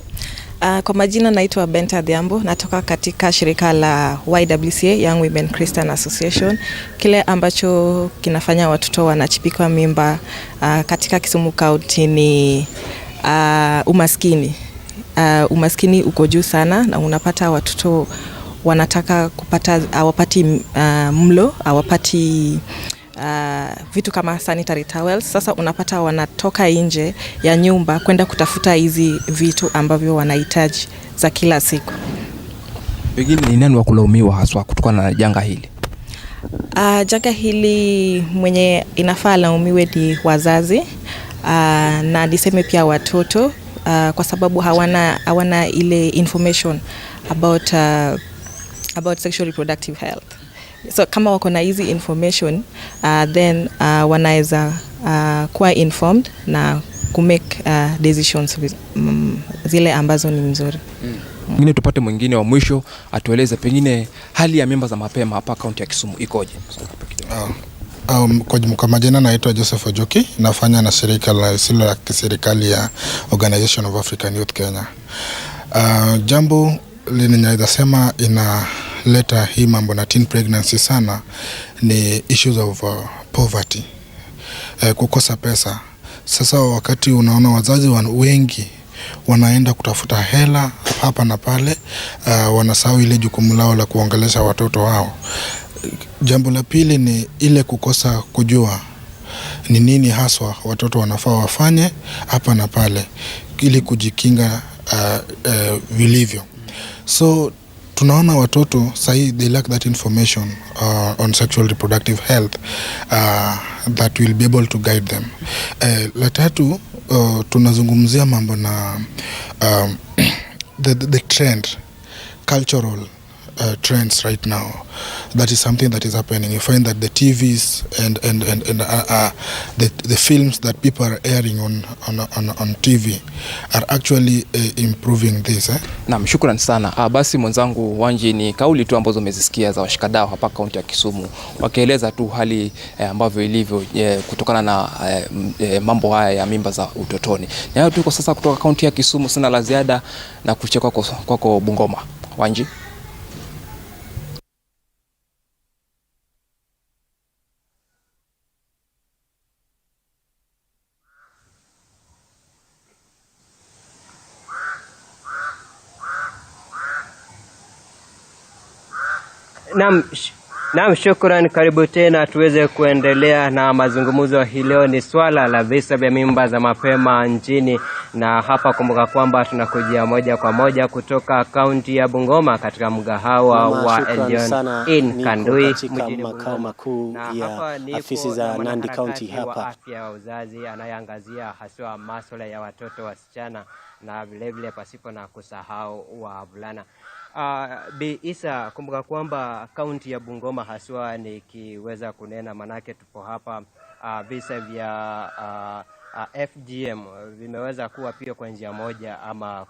Kwa majina naitwa Benta Dhiambo, natoka katika shirika la YWCA, Young Women Christian Association. Kile ambacho kinafanya watoto wanachipikwa mimba katika Kisumu County ni umaskini. Umaskini uko juu sana na unapata watoto wanataka kupata, hawapati mlo, hawapati vitu kama sanitary towels. Sasa unapata wanatoka nje ya nyumba kwenda kutafuta hizi vitu ambavyo wanahitaji za kila siku. Pengine ni nani wa kulaumiwa haswa kutokana na janga hili? Janga hili mwenye inafaa laumiwe ni wazazi, na niseme pia watoto, kwa sababu hawana ile information about sexual reproductive health. So kama wako na hizi information, then wanaweza kuwa informed na kumake decisions zile ambazo ni mzuri. Pengine tupate mwingine wa mwisho atueleze pengine hali ya mimba za mapema hapa kaunti ya Kisumu ikoje? Kwa majina naitwa Joseph Ojoki, nafanya na shirika la kiserikali ya Organization of African Youth Kenya. Jambo linaweza sema inaleta hii mambo na teen pregnancy sana ni issues of poverty, kukosa pesa. Sasa wakati unaona wazazi wengi wanaenda kutafuta hela hapa na pale, wanasahau ile jukumu lao la kuongelesha watoto wao. Jambo la pili ni ile kukosa kujua ni nini haswa watoto wanafaa wafanye hapa na pale ili kujikinga vilivyo. So tunaona watoto sahi they lack that information on sexual reproductive health that will be able to guide them. La tatu, tunazungumzia mambo na the trend, cultural trends right now. That is something that is happening. You find that the TVs and the films that people are airing on TV are actually improving this. Naam, shukrani sana. Basi mwenzangu Wanji, ni kauli tu ambazo umezisikia za washikadau hapa kaunti ya Kisumu wakieleza tu hali ambavyo ilivyo kutokana na mambo haya ya mimba za utotoni. Na hayo tuko sasa kutoka kaunti ya Kisumu, sina la ziada na kucheka kwako Bungoma. Wanji. Naam, shukrani. Karibu tena tuweze kuendelea na mazungumzo hii leo. Ni swala la visa vya mimba za mapema nchini, na hapa kumbuka kwamba tunakujia moja kwa moja kutoka kaunti ya Bungoma katika mgahawa wa Elion in Kandui mjini makao makuu ya afisi za Nandi County hapa. Afya ya uzazi anayeangazia haswa masuala ya watoto wasichana na vilevile pasipo na kusahau wavulana. Bi Isa, kumbuka kwamba kaunti ya Bungoma haswa nikiweza kunena manake tupo hapa, visa vya FGM vimeweza kuwa pia kwa njia moja ama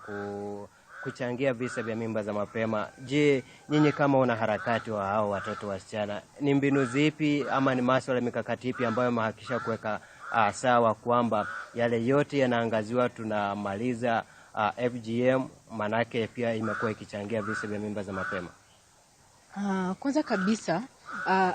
kuchangia visa vya mimba za mapema. Je, nyinyi kama wanaharakati wa hao watoto wasichana, ni mbinu zipi ama ni masuala mikakati ipi ambayo mahakisha kuweka sawa kwamba yale yote yanaangaziwa tunamaliza FGM, manake pia imekuwa ikichangia visa vya mimba za mapema? Kwanza kabisa,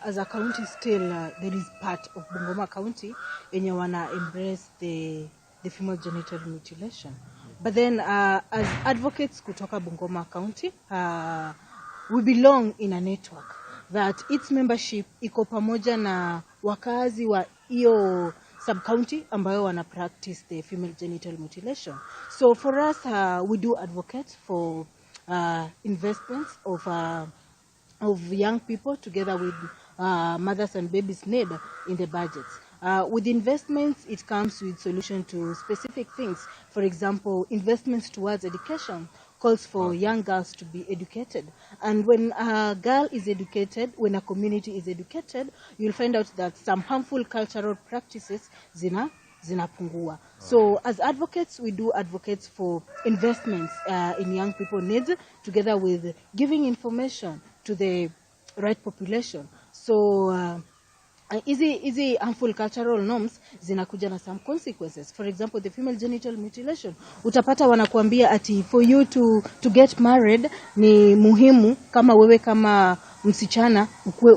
as a county still there is part of Bungoma County yenye wana embrace the female genital mutilation, but then as advocates kutoka Bungoma County, we belong in a network that its membership iko pamoja na wakazi wa hiyo sub-county ambayo wana practice the female genital mutilation. So for us, we do advocate for investments of young people together with mothers and babies' need in the budgets. With investments, it comes with solution to specific things. For example, investments towards education calls for young girls to be educated. And when a girl is educated, when a community is educated, you'll find out that some harmful cultural practices zinapungua. So as advocates, we do advocate for investments in young people's needs, together with giving information to the right population. So easy harmful cultural norms zinakuja na some consequences. For example, the female genital mutilation. Utapata wanakuambia ati for you to get married ni muhimu kama wewe kama msichana ukue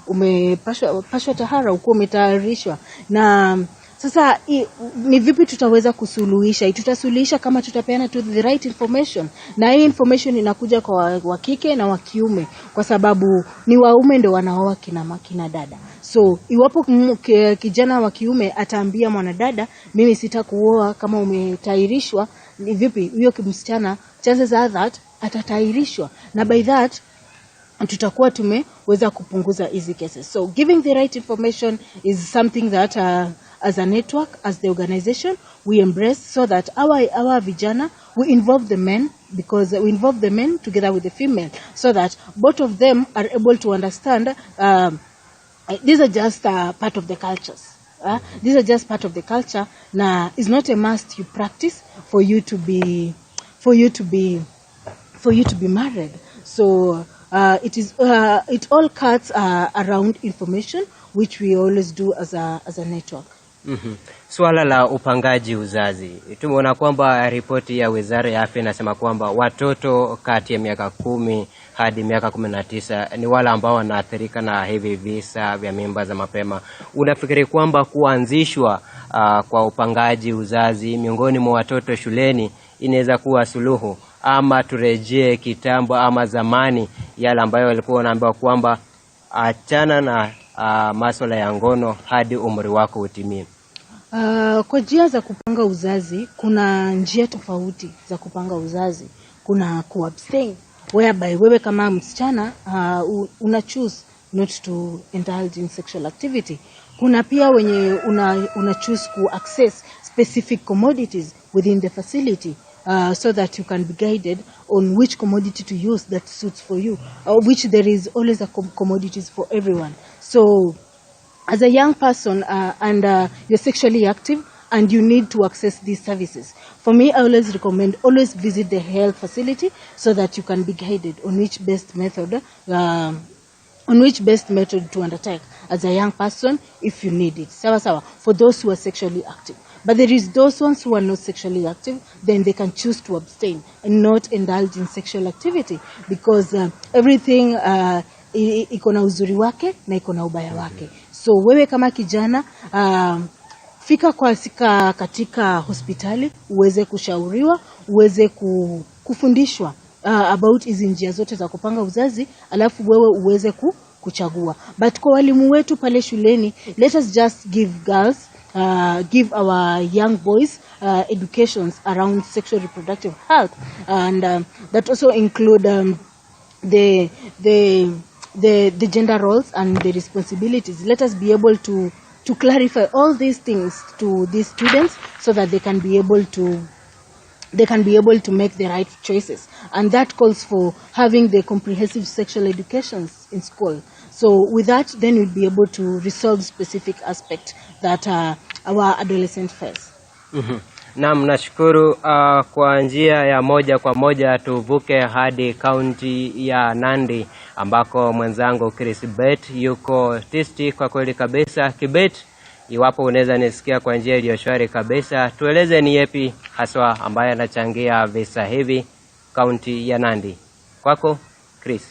umepashwa tahara, ukue umetayarishwa. Na sasa ni vipi tutaweza kusuluhisha? Tutasuluhisha kama tutapeana to the right information. Na hii information inakuja kwa wa kike na wa kiume, kwa sababu ni waume ndio wanaoa kina dada. So iwapo kijana wa kiume ataambia mwanadada, mimi sitakuoa kama umetayarishwa, ni vipi huyo msichana, chances are that atatayarishwa, na by that tutakuwa tumeweza kupunguza hizi cases. So giving the right information is something that as a network, as the organization, we embrace, so that our vijana, we involve the men, because we involve the men together with the female, so that both of them are able to understand these are just part of the cultures. These are just part of the culture. Now, it's not a must you practice for you to be married. So it all cuts around information, which we always do as a network. Swala la upangaji uzazi. Tumeona kwamba ripoti ya Wizara ya Afya inasema kwamba watoto kati ya miaka 10 hadi miaka 19 ni wale ambao wanaathirika na hivi visa vya mimba za mapema. Unafikiri kwamba kuanzishwa kwa upangaji uzazi miongoni mwa watoto shuleni inaweza kuwa suluhu, ama turejee kitambo ama zamani yale ambayo walikuwa wanaambiwa kwamba achana na masuala ya ngono hadi umri wako utimie? Kwa njia za kupanga uzazi, kuna njia tofauti za kupanga uzazi. Kuna kuabstain, whereby wewe kama msichana una choose not to indulge in sexual activity. Kuna pia wenye una choose to access specific commodities within the facility, so that you can be guided on which commodity to use that suits for you, which there is always a commodities for everyone. So as a young person and you're sexually active and you need to access these services, for me, I always recommend always visit the health facility, so that you can be guided on which best method to undertake as a young person if you need it. Sawa for those who are sexually active. But there is those ones who are not sexually active, then they can choose to abstain and not indulge in sexual activity, because everything iko na uzuri wake na iko na ubaya wake. So wewe kama kijana fika katika hospitali, uweze kushauriwa, uweze kufundishwa about hizi njia zote za kupanga uzazi, alafu wewe uweze kuchagua. But kwa walimu wetu pale shuleni, let us just give our young boys educations around sexual reproductive health, and that also include the gender roles and the responsibilities. Let us be able to clarify all these things to these students, so that they can be able to make the right choices. And that calls for having the comprehensive sexual educations in school. So with that, then we'll be able to resolve specific aspects that our adolescent face. Naam, nashukuru. Kwa njia ya moja kwa moja tuvuke hadi kaunti ya Nandi, ambako mwenzangu Chris Bet yuko tisti kwa kweli kabisa. Kibet, iwapo unaweza nisikia kwa njia iliyo shwari kabisa, tueleze ni yapi haswa ambaye anachangia visa hivi kaunti ya Nandi. Kwako Chris.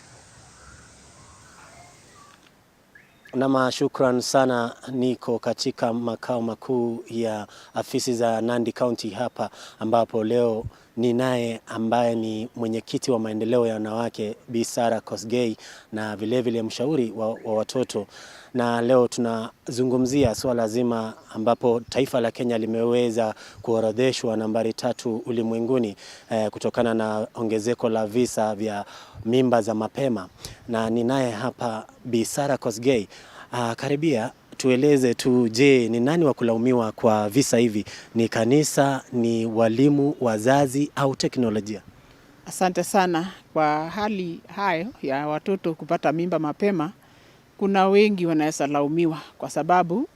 Na shukran sana. Niko katika makao makuu ya afisi za Nandi County hapa, ambapo leo ni naye ambaye ni mwenyekiti wa maendeleo ya wanawake Bi Sarah Kosgei na vile mshauri wa watoto. Na leo tunazungumzia swala zima ambapo taifa la Kenya limeweza kuorodheshwa nambari 3 ulimwenguni kutokana na ongezeko la visa vya mimba za mapema. Na ninaye hapa Bi Sarah Kosgei. Karibia tueleze tu, je, ni nani wa kulaumiwa kwa visa hivi? Ni kanisa, ni walimu, wazazi au teknolojia? Asante sana. Kwa hali hayo ya watoto kupata mimba mapema, kuna wengi wanaweza laumiwa kwa sababu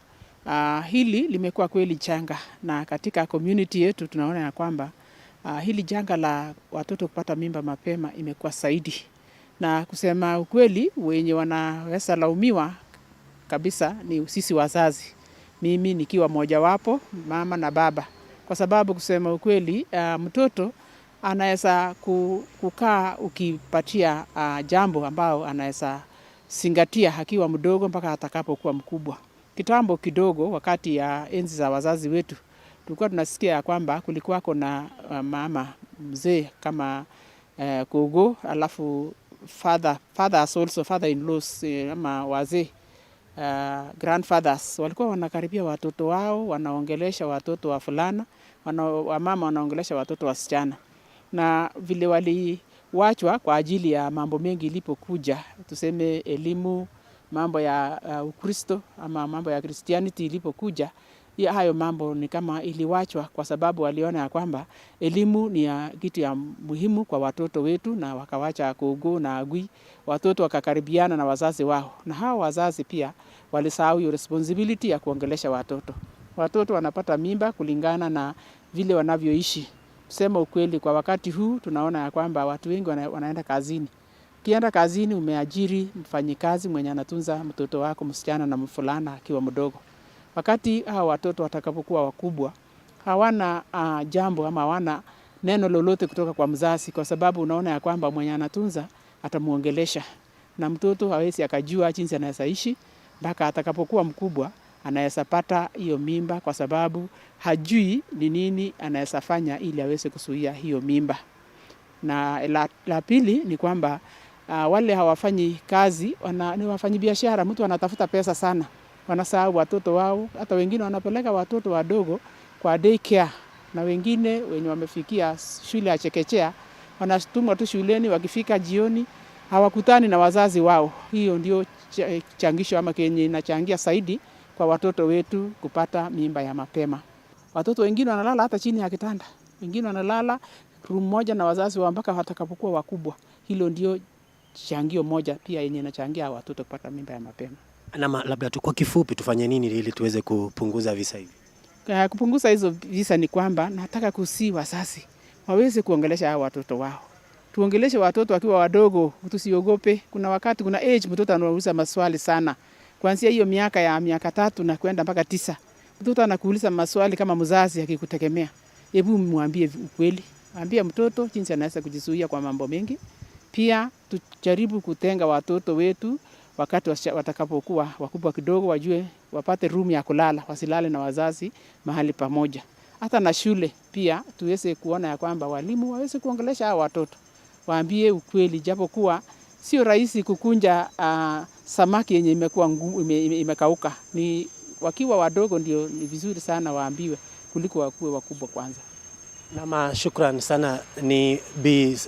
hili limekuwa kweli janga, na katika community yetu tunaona ya kwamba hili janga la watoto kupata mimba mapema imekuwa zaidi. Na kusema ukweli, wenye wanaweza laumiwa kabisa ni sisi wazazi. Mimi nikiwa moja wapo, mama na baba. Kwa sababu kusema ukweli, mtoto anaweza kukaa ukipatia jambo ambao anaweza zingatia akiwa mdogo mpaka atakapokuwa mkubwa. Kitambo kidogo, wakati ya enzi za wazazi wetu, tulikuwa tunasikia ya kwamba kulikuwako na mama mzee kama gogo, alafu fathers also, father-in-laws ama wazee, grandfathers walikuwa wanakaribia watoto wao, wanaongelesha watoto wa fulana, wamama wanaongelesha watoto wasichana. Na vile waliwachwa kwa ajili ya mambo mengi ilipokuja, tuseme elimu, mambo ya Ukristo ama mambo ya Christianity ilipokuja, hayo mambo ni kama iliwachwa kwa sababu waliona ya kwamba elimu ni kitu ya muhimu kwa watoto wetu, na wakawacha kugo na agui, watoto wakakaribiana na wazazi wao. Na hao wazazi pia walisahau hiyo responsibility ya kuongelesha watoto. Watoto wanapata mimba kulingana na vile wanavyoishi. Kusema ukweli, kwa wakati huu tunaona ya kwamba watu wengi wanaenda kazini. Ukienda kazini umeajiri mfanyikazi mwenye anatunza mtoto wako msichana na mfulana akiwa mdogo. Wakati hao watoto watakapokuwa wakubwa, hawana jambo ama hawana neno lolote kutoka kwa mzazi, kwa sababu unaona ya kwamba mwenye anatunza atamuongelesha, na mtoto hawezi akajua jinsi anaweza ishi mpaka atakapokuwa mkubwa. Anaweza pata hiyo mimba kwa sababu hajui ni nini anaweza fanya ili aweze kuzuia hiyo mimba. Na la pili ni kwamba wale hawafanyi kazi, ni wafanyi biashara. Mtu anatafuta pesa sana, wanasahau watoto wao. Hata wengine wanapeleka watoto wadogo kwa daycare, na wengine wenye wamefikia shule ya chekechea wanatumwa tu shuleni, wakifika jioni hawakutani na wazazi wao. Hiyo ndio changisho ama kenye inachangia zaidi kwa watoto wetu kupata mimba ya mapema. Watoto wengine wanalala hata chini ya kitanda, wengine wanalala room moja na wazazi wao mpaka watakapokuwa wakubwa. Hilo ndio changio moja pia yenye inachangia watoto kupata mimba ya mapema. Na labda tu kwa kifupi tufanye nini ili tuweze kupunguza visa hivi? Kupunguza hizo visa ni kwamba nataka kusi wazazi waweze kuongelesha hao watoto wao. Tuongeleshe watoto wakiwa wadogo, tusiogope. Kuna wakati, kuna age mtoto anauliza maswali sana. Kuanzia hiyo miaka 3 na kwenda mpaka 9. Mtoto anakuuliza maswali kama mzazi akikutegemea. Hebu mwambie ukweli. Mwambie mtoto jinsi anaweza kujizuia kwa mambo mengi. Pia tujaribu kutenga watoto wetu wakati watakapokuwa wakubwa kidogo, wajue wapate room ya kulala, wasilale na wazazi mahali pamoja. Hata na shule pia tuweze kuona ya kwamba walimu waweze kuongelesha hao watoto. Waambie ukweli, japo kuwa sio rahisi kukunja samaki yenye imekuwa imekauka. Ni wakiwa wadogo ndio ni vizuri sana waambiwe kuliko wakuwe wakubwa kwanza. Na shukran sana. Ni Bi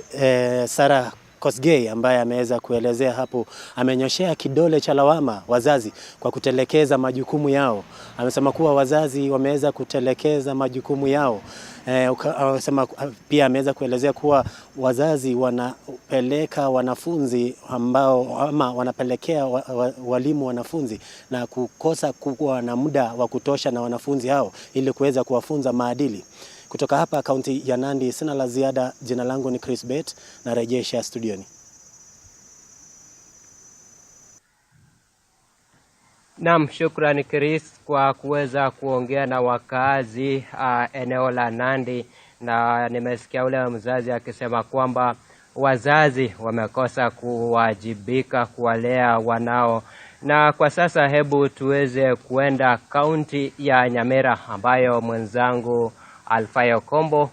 Sarah Kosgei ambaye ameweza kuelezea hapo, amenyoshea kidole cha lawama wazazi kwa kutelekeza majukumu yao. Amesema kuwa wazazi wameweza kutelekeza majukumu yao. Pia ameweza kuelezea kuwa wazazi wanapeleka wanafunzi ama wanapelekea walimu wanafunzi na kukosa kuwa na muda wa kutosha na wanafunzi hao ili kuweza kuwafunza maadili. Kutoka hapa kaunti ya Nandi, sina la ziada. Jina langu ni Chris Bet, na rejesha studioni. Naam, shukrani Chris kwa kuweza kuongea na wakazi eneo la Nandi, na nimesikia ule mzazi akisema kwamba wazazi wamekosa kuwajibika kuwalea wanao. Na kwa sasa hebu tuweze kuenda kaunti ya Nyamira ambayo mwenzangu Alfayo Kombo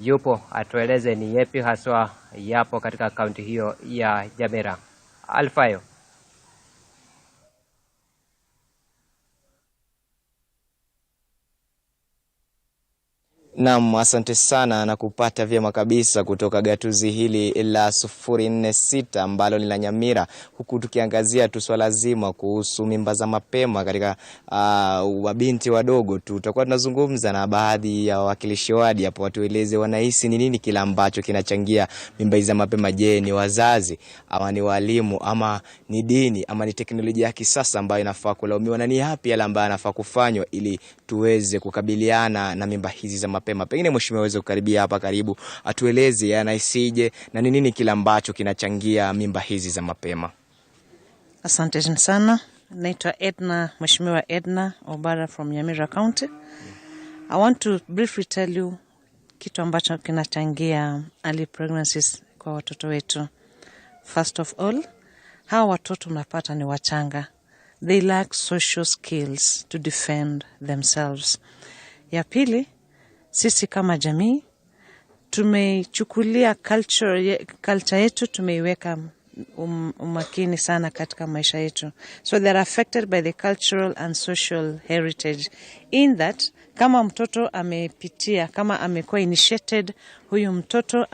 yupo atueleze ni yepi haswa yapo katika kaunti hiyo ya Nyamira. Alfayo. Naam, asante sana na kupata vyema kabisa kutoka gatuzi hili la 046 ambalo ni la Nyamira, huku tukiangazia tu swala zima kuhusu mimba za mapema katika wabinti wadogo. Tutakuwa tunazungumza na baadhi ya wawakilishi wadi hapo watueleze wanahisi ni nini kila ambacho kinachangia mimba hizi za mapema. Je, ni wazazi ama ni walimu ama ni dini ama ni teknolojia ya kisasa ambayo inafaa kulaumiwa, na ni yapi yale ambayo yanafaa kufanywa ili tuweze kukabiliana na mimba hizi za mapema? Pengine mheshimiwa aweze kukaribia hapa karibu atueleze anaisije na ni nini kila ambacho kinachangia mimba hizi za mapema. Asante sana. Naitwa Edna, Mheshimiwa Edna Obara from Nyamira County. I want to briefly tell you kitu ambacho kinachangia early pregnancies kwa watoto wetu. First of all, hawa watoto unapata ni wachanga. They lack social skills to defend themselves. Ya pili, sisi kama jamii tumechukulia culture yetu, tumeiweka umakini sana katika maisha yetu. So they are affected by the cultural and social heritage, in that kama mtoto amepitia, kama amekuwa initiated, huyu mtoto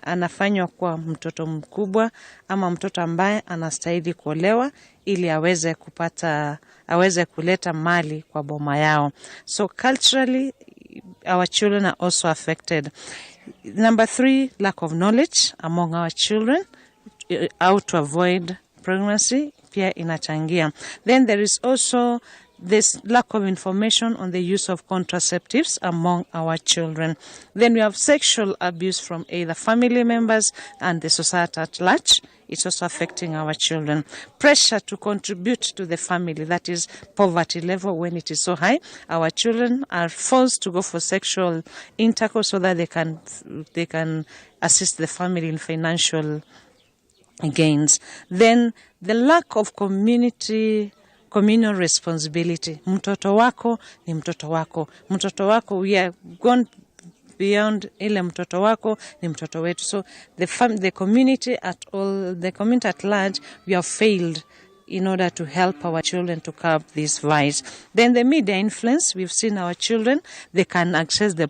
anafanywa kwa mtoto mkubwa ama mtoto ambaye anastahili kuolewa ili aweze kuleta mali kwa boma yao. So culturally our children are also affected. Number 3, lack of knowledge among our children how to avoid pregnancy pia inachangia. Then there is also this lack of information on the use of contraceptives among our children. Then we have sexual abuse from either family members and the society at large. It's also affecting our children. Pressure to contribute to the family, that is poverty level when it is so high. Our children are forced to go for sexual intercourse so that they can assist the family in financial gains. Then the lack of communal responsibility. Mtoto wako ni mtoto wako. Mtoto wako, we are gone beyond ile mtoto wako ni mtoto wetu. So the community at large, we have failed in order to help our children to curb this vice. Then the media influence, we've seen our children, they can access the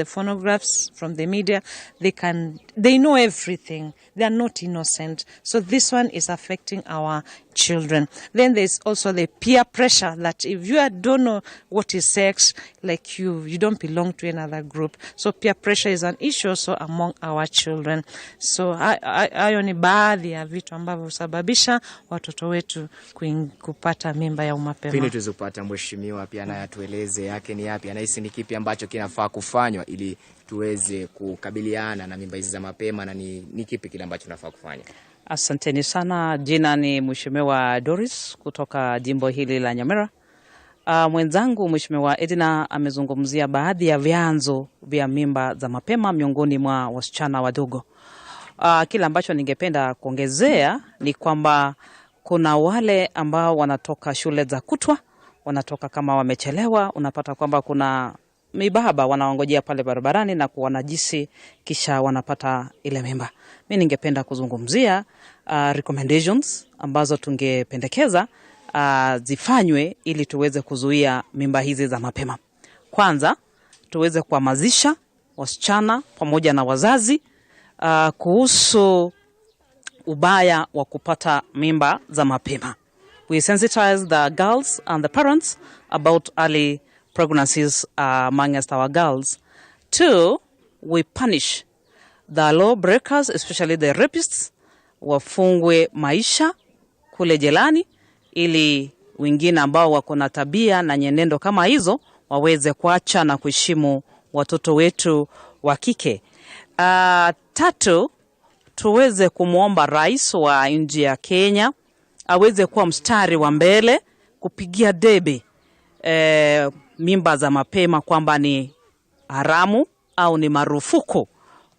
phonographs from the media. They know everything. They are not innocent. So this one is affecting our children. Then there's also the peer pressure that if you don't know what is sex, like you don't belong to another group. So peer pressure is an issue also among our children. So hayo ni baadhi ya vitu ambavyo husababisha watoto wetu kupata mimba ya mapema. Pindi tuzupata mheshimiwa pia naye atueleze yake ni yapi, anahisi ni kipi ambacho kinafaa kufanywa ili tuweze kukabiliana na mimba hizi za mapema, na ni kipi kile ambacho tunafaa kufanya. Asanteni sana. Jina ni Mheshimiwa Doris kutoka jimbo hili la Nyamira. Mwenzangu Mheshimiwa Edna amezungumzia baadhi ya vyanzo vya mimba za mapema miongoni mwa wasichana wadogo. Kila ambacho ningependa kuongezea ni kwamba kuna wale ambao wanatoka shule za kutwa, wanatoka kama wamechelewa, unapata kwamba kuna mibaba wanaongojea pale barabarani na kuwanajisi kisha wanapata ile mimba. Mimi ningependa kuzungumzia recommendations ambazo tungependekeza zifanywe ili tuweze kuzuia mimba hizi za mapema. Kwanza, tuweze kuhamasisha wasichana pamoja na wazazi kuhusu ubaya wa kupata mimba za mapema. We sensitize the girls and the parents about early pregnancies amongst our girls. 2, we punish the law breakers, especially the rapists, wafungwe maisha kule jelani, ili wengine ambao wako na tabia na nyenendo kama hizo waweze kuacha na kuheshimu watoto wetu wa kike. 3, tuweze kumuomba rais wa nchi ya Kenya aweze kuwa mstari wa mbele kupigia debe mimba za mapema kwamba ni haramu au ni marufuku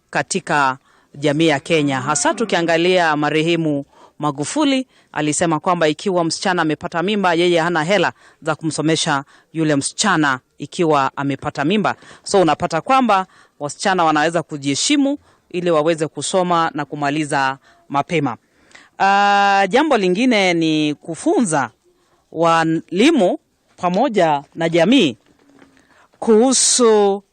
katika jamii ya Kenya. Hasa tukiangalia marehemu Magufuli alisema kwamba ikiwa msichana amepata mimba, yeye hana hela za kumsomesha yule msichana ikiwa amepata mimba. So unapata kwamba wasichana wanaweza kujiheshimu ili waweze kusoma na kumaliza mapema. Jambo lingine ni kufunza walimu pamoja na jamii kuhusu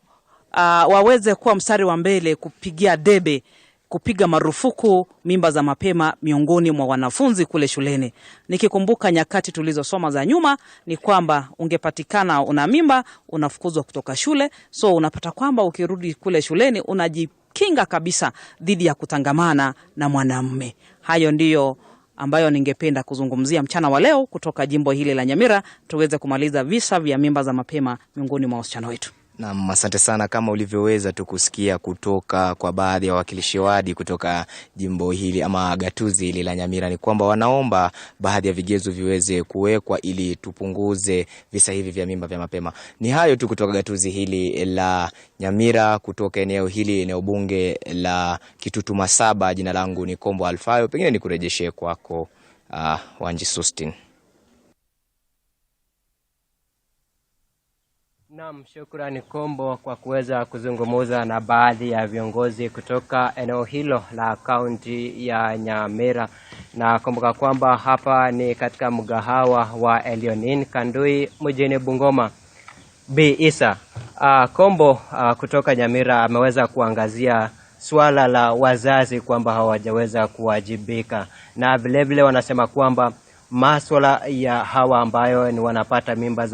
waweze kuwa mstari wa mbele kupigia debe, kupiga marufuku mimba za mapema miongoni mwa wanafunzi kule shuleni. Nikikumbuka nyakati tulizosoma za nyuma ni kwamba ungepatikana una mimba unafukuzwa kutoka shule. So unapata kwamba ukirudi kule shuleni unajikinga kabisa dhidi ya kutangamana na mwanamume. Hayo ndiyo ambayo ningependa kuzungumzia mchana wa leo kutoka jimbo hili la Nyamira, tuweze kumaliza visa vya mimba za mapema miongoni mwa wasichana wetu. Na asante sana. Kama ulivyoweza tukusikia kutoka kwa baadhi ya wakilishi wadi kutoka jimbo hili ama gatuzi hili la Nyamira, ni kwamba wanaomba baadhi ya vigezo viweze kuwekwa ili tupunguze visa hivi vya mimba vya mapema. Ni hayo tu kutoka gatuzi hili la Nyamira, kutoka eneo hili, eneo bunge la Kitutu Masaba. Jina langu ni Kombo Alfayo. Pengine nikurejeshe kwako Wanji Sustin. Naam, shukrani Kombo kwa kuweza kuzungumza na baadhi ya viongozi kutoka eneo hilo la kaunti ya Nyamira. Na kumbuka kwamba hapa ni katika mgahawa wa Elionin Kandui mjini Bungoma. Bi Isa, Kombo kutoka Nyamira ameweza kuangazia swala la wazazi kwamba hawajaweza kuwajibika, na vile vile wanasema kwamba masuala ya hawa ambayo ni wanapata mimba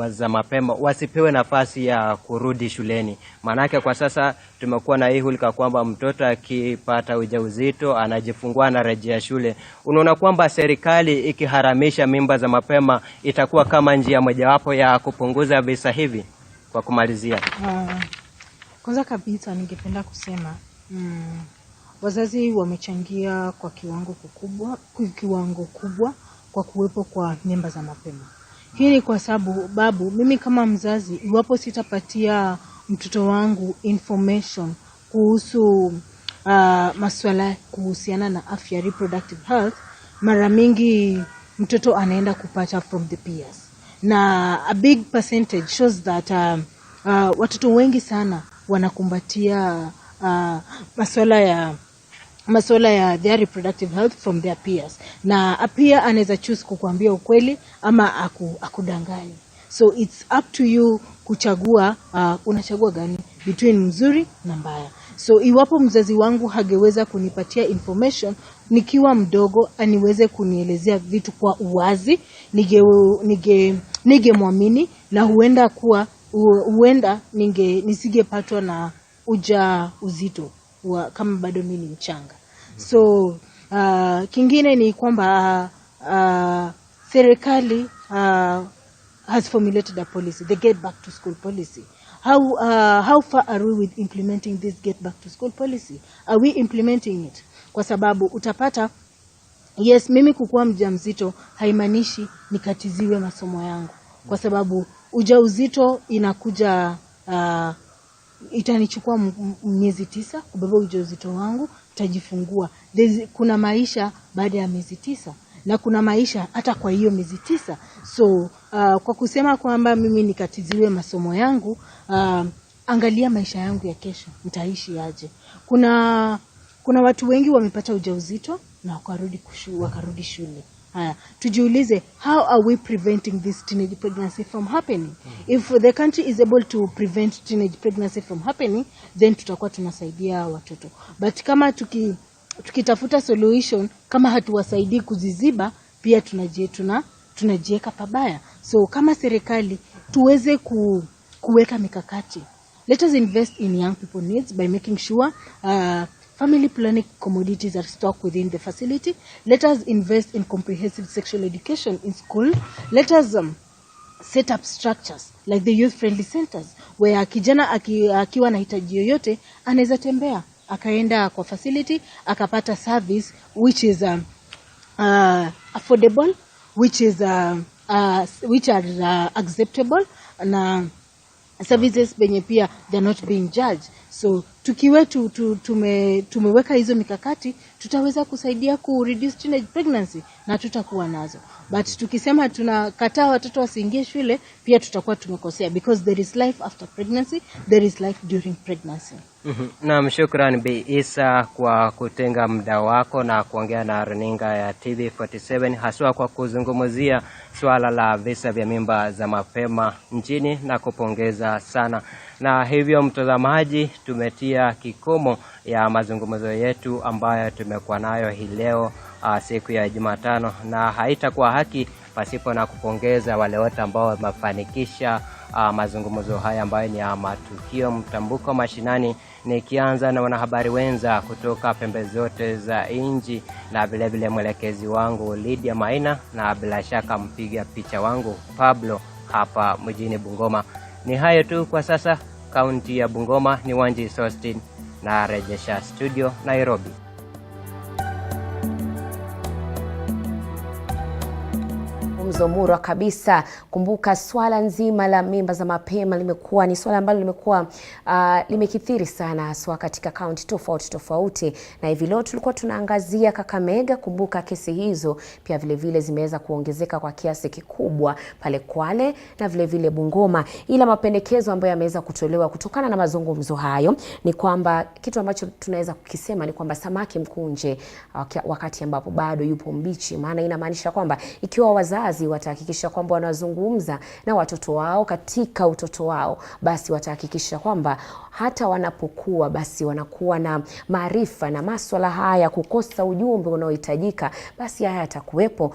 za mapema wasipewe nafasi ya kurudi shuleni. Manake kwa sasa tumekuwa na hii hulka kwamba mtoto akipata ujauzito anajifungua na rejea shule. Unaona kwamba serikali ikiharamisha mimba za mapema itakuwa kama njia mojawapo ya kupunguza visa hivi? Kwa kumalizia, kwanza kabisa ningependa kusema wazazi wamechangia kwa kiwango kubwa kwa kuwepo kwa mimba za mapema. Hii ni kwa sababu mimi kama mzazi, iwapo sitapatia mtoto wangu information kuhusu masuala kuhusiana na afya, reproductive health, mara mingi mtoto anaenda kupata from the peers. Na a big percentage shows that watoto wengi sana wanakumbatia masuala ya their reproductive health from their peers. Na pia anaweza choose kukuambia ukweli ama akudanganya. So it's up to you kuchagua, unachagua gani between mzuri na mbaya. So iwapo mzazi wangu hageweza kunipatia information nikiwa mdogo, aniweze kunielezea vitu kwa uwazi, ningemwamini na huenda nisingepatwa na ujauzito kama bado mimi ni mchanga. So kingine ni kwamba serikali has formulated a policy, the get back to school policy. How far are we with implementing this get back to school policy? Are we implementing it? Kwa sababu utapata, yes, mimi kukua mjamzito haimaanishi nikatiziwe masomo yangu, kwa sababu ujauzito inakuja, itanichukua miezi 9 kubeba ujauzito wangu, tajifungua. Kuna maisha baada ya miezi 9 na kuna maisha hata kwa hiyo miezi 9. So kwa kusema kwamba mimi nikatiziwe masomo yangu, angalia maisha yangu ya kesho, nitaishi aje? Kuna watu wengi wamepata ujauzito na wakarudi shule. Haya, tujiulize, how are we preventing this teenage pregnancy from happening? If the country is able to prevent teenage pregnancy from happening, then tutakuwa tunasaidia watoto. But kama tukitafuta solution, kama hatuwasaidii kuziziba, pia tunajieka pabaya. So kama serikali tuweze kuweka mikakati. Let us invest in young people needs by making sure family planning commodities are stocked within the facility. Let us invest in comprehensive sexual education in school. Let us set up structures like the youth-friendly centers, where kijana akiwa na hitaji yoyote anaweza tembea akaenda kwa facility akapata service which is affordable, which are acceptable, services benye pia they're not being judged. So tukiwe tumeweka hizo mikakati, tutaweza kusaidia ku reduce teenage pregnancy na tutakuwa nazo. But tukisema tunakataa watoto wasiingie shule, pia tutakuwa tumekosea, because there is life after pregnancy, there is life during pregnancy. Naam, shukrani Bi Isa kwa kutenga muda wako na kuongea na runinga ya TV47 haswa kwa kuzungumzia swala la visa vya mimba za mapema nchini, na kupongeza sana. Na hivyo mtazamaji, tumetia kikomo ya mazungumzo yetu ambayo tumekuwa nayo hii leo siku ya Jumatano, na haitakuwa haki pasipo na kupongeza wale wote ambao wamefanikisha mazungumzo haya ambayo ni ya Matukio Mtambuko mashinani, nikianza na wanahabari wenza kutoka pembe zote za nchi, na vile vile mwelekezi wangu Lydia Maina, na bila shaka mpiga picha wangu Pablo hapa mjini Bungoma. Ni hayo tu kwa sasa. Kaunti ya Bungoma ni Wanji Sostin, na rejesha studio Nairobi. Mzomura kabisa. Kumbuka swala nzima la mimba za mapema limekuwa ni swala ambalo limekuwa limekithiri sana haswa katika kaunti tofauti, na hivi leo tulikuwa tunaangazia Kakamega. Kumbuka kesi hizo pia vile vile zimeweza kuongezeka kwa kiasi kikubwa pale Kwale na vile vile Bungoma, ila mapendekezo ambayo yameweza kutolewa kutokana na mazungumzo hayo ni kwamba kitu ambacho tunaweza kukisema ni kwamba samaki mkunje wakati ambapo bado yupo mbichi. Maana inamaanisha kwamba ikiwa wazazi watahakikisha kwamba wanazungumza na watoto wao katika utoto wao, basi watahakikisha kwamba hata wanapokuwa basi wanakuwa na maarifa na masuala haya kukosa ujumbe unaohitajika, basi haya yatakuwepo.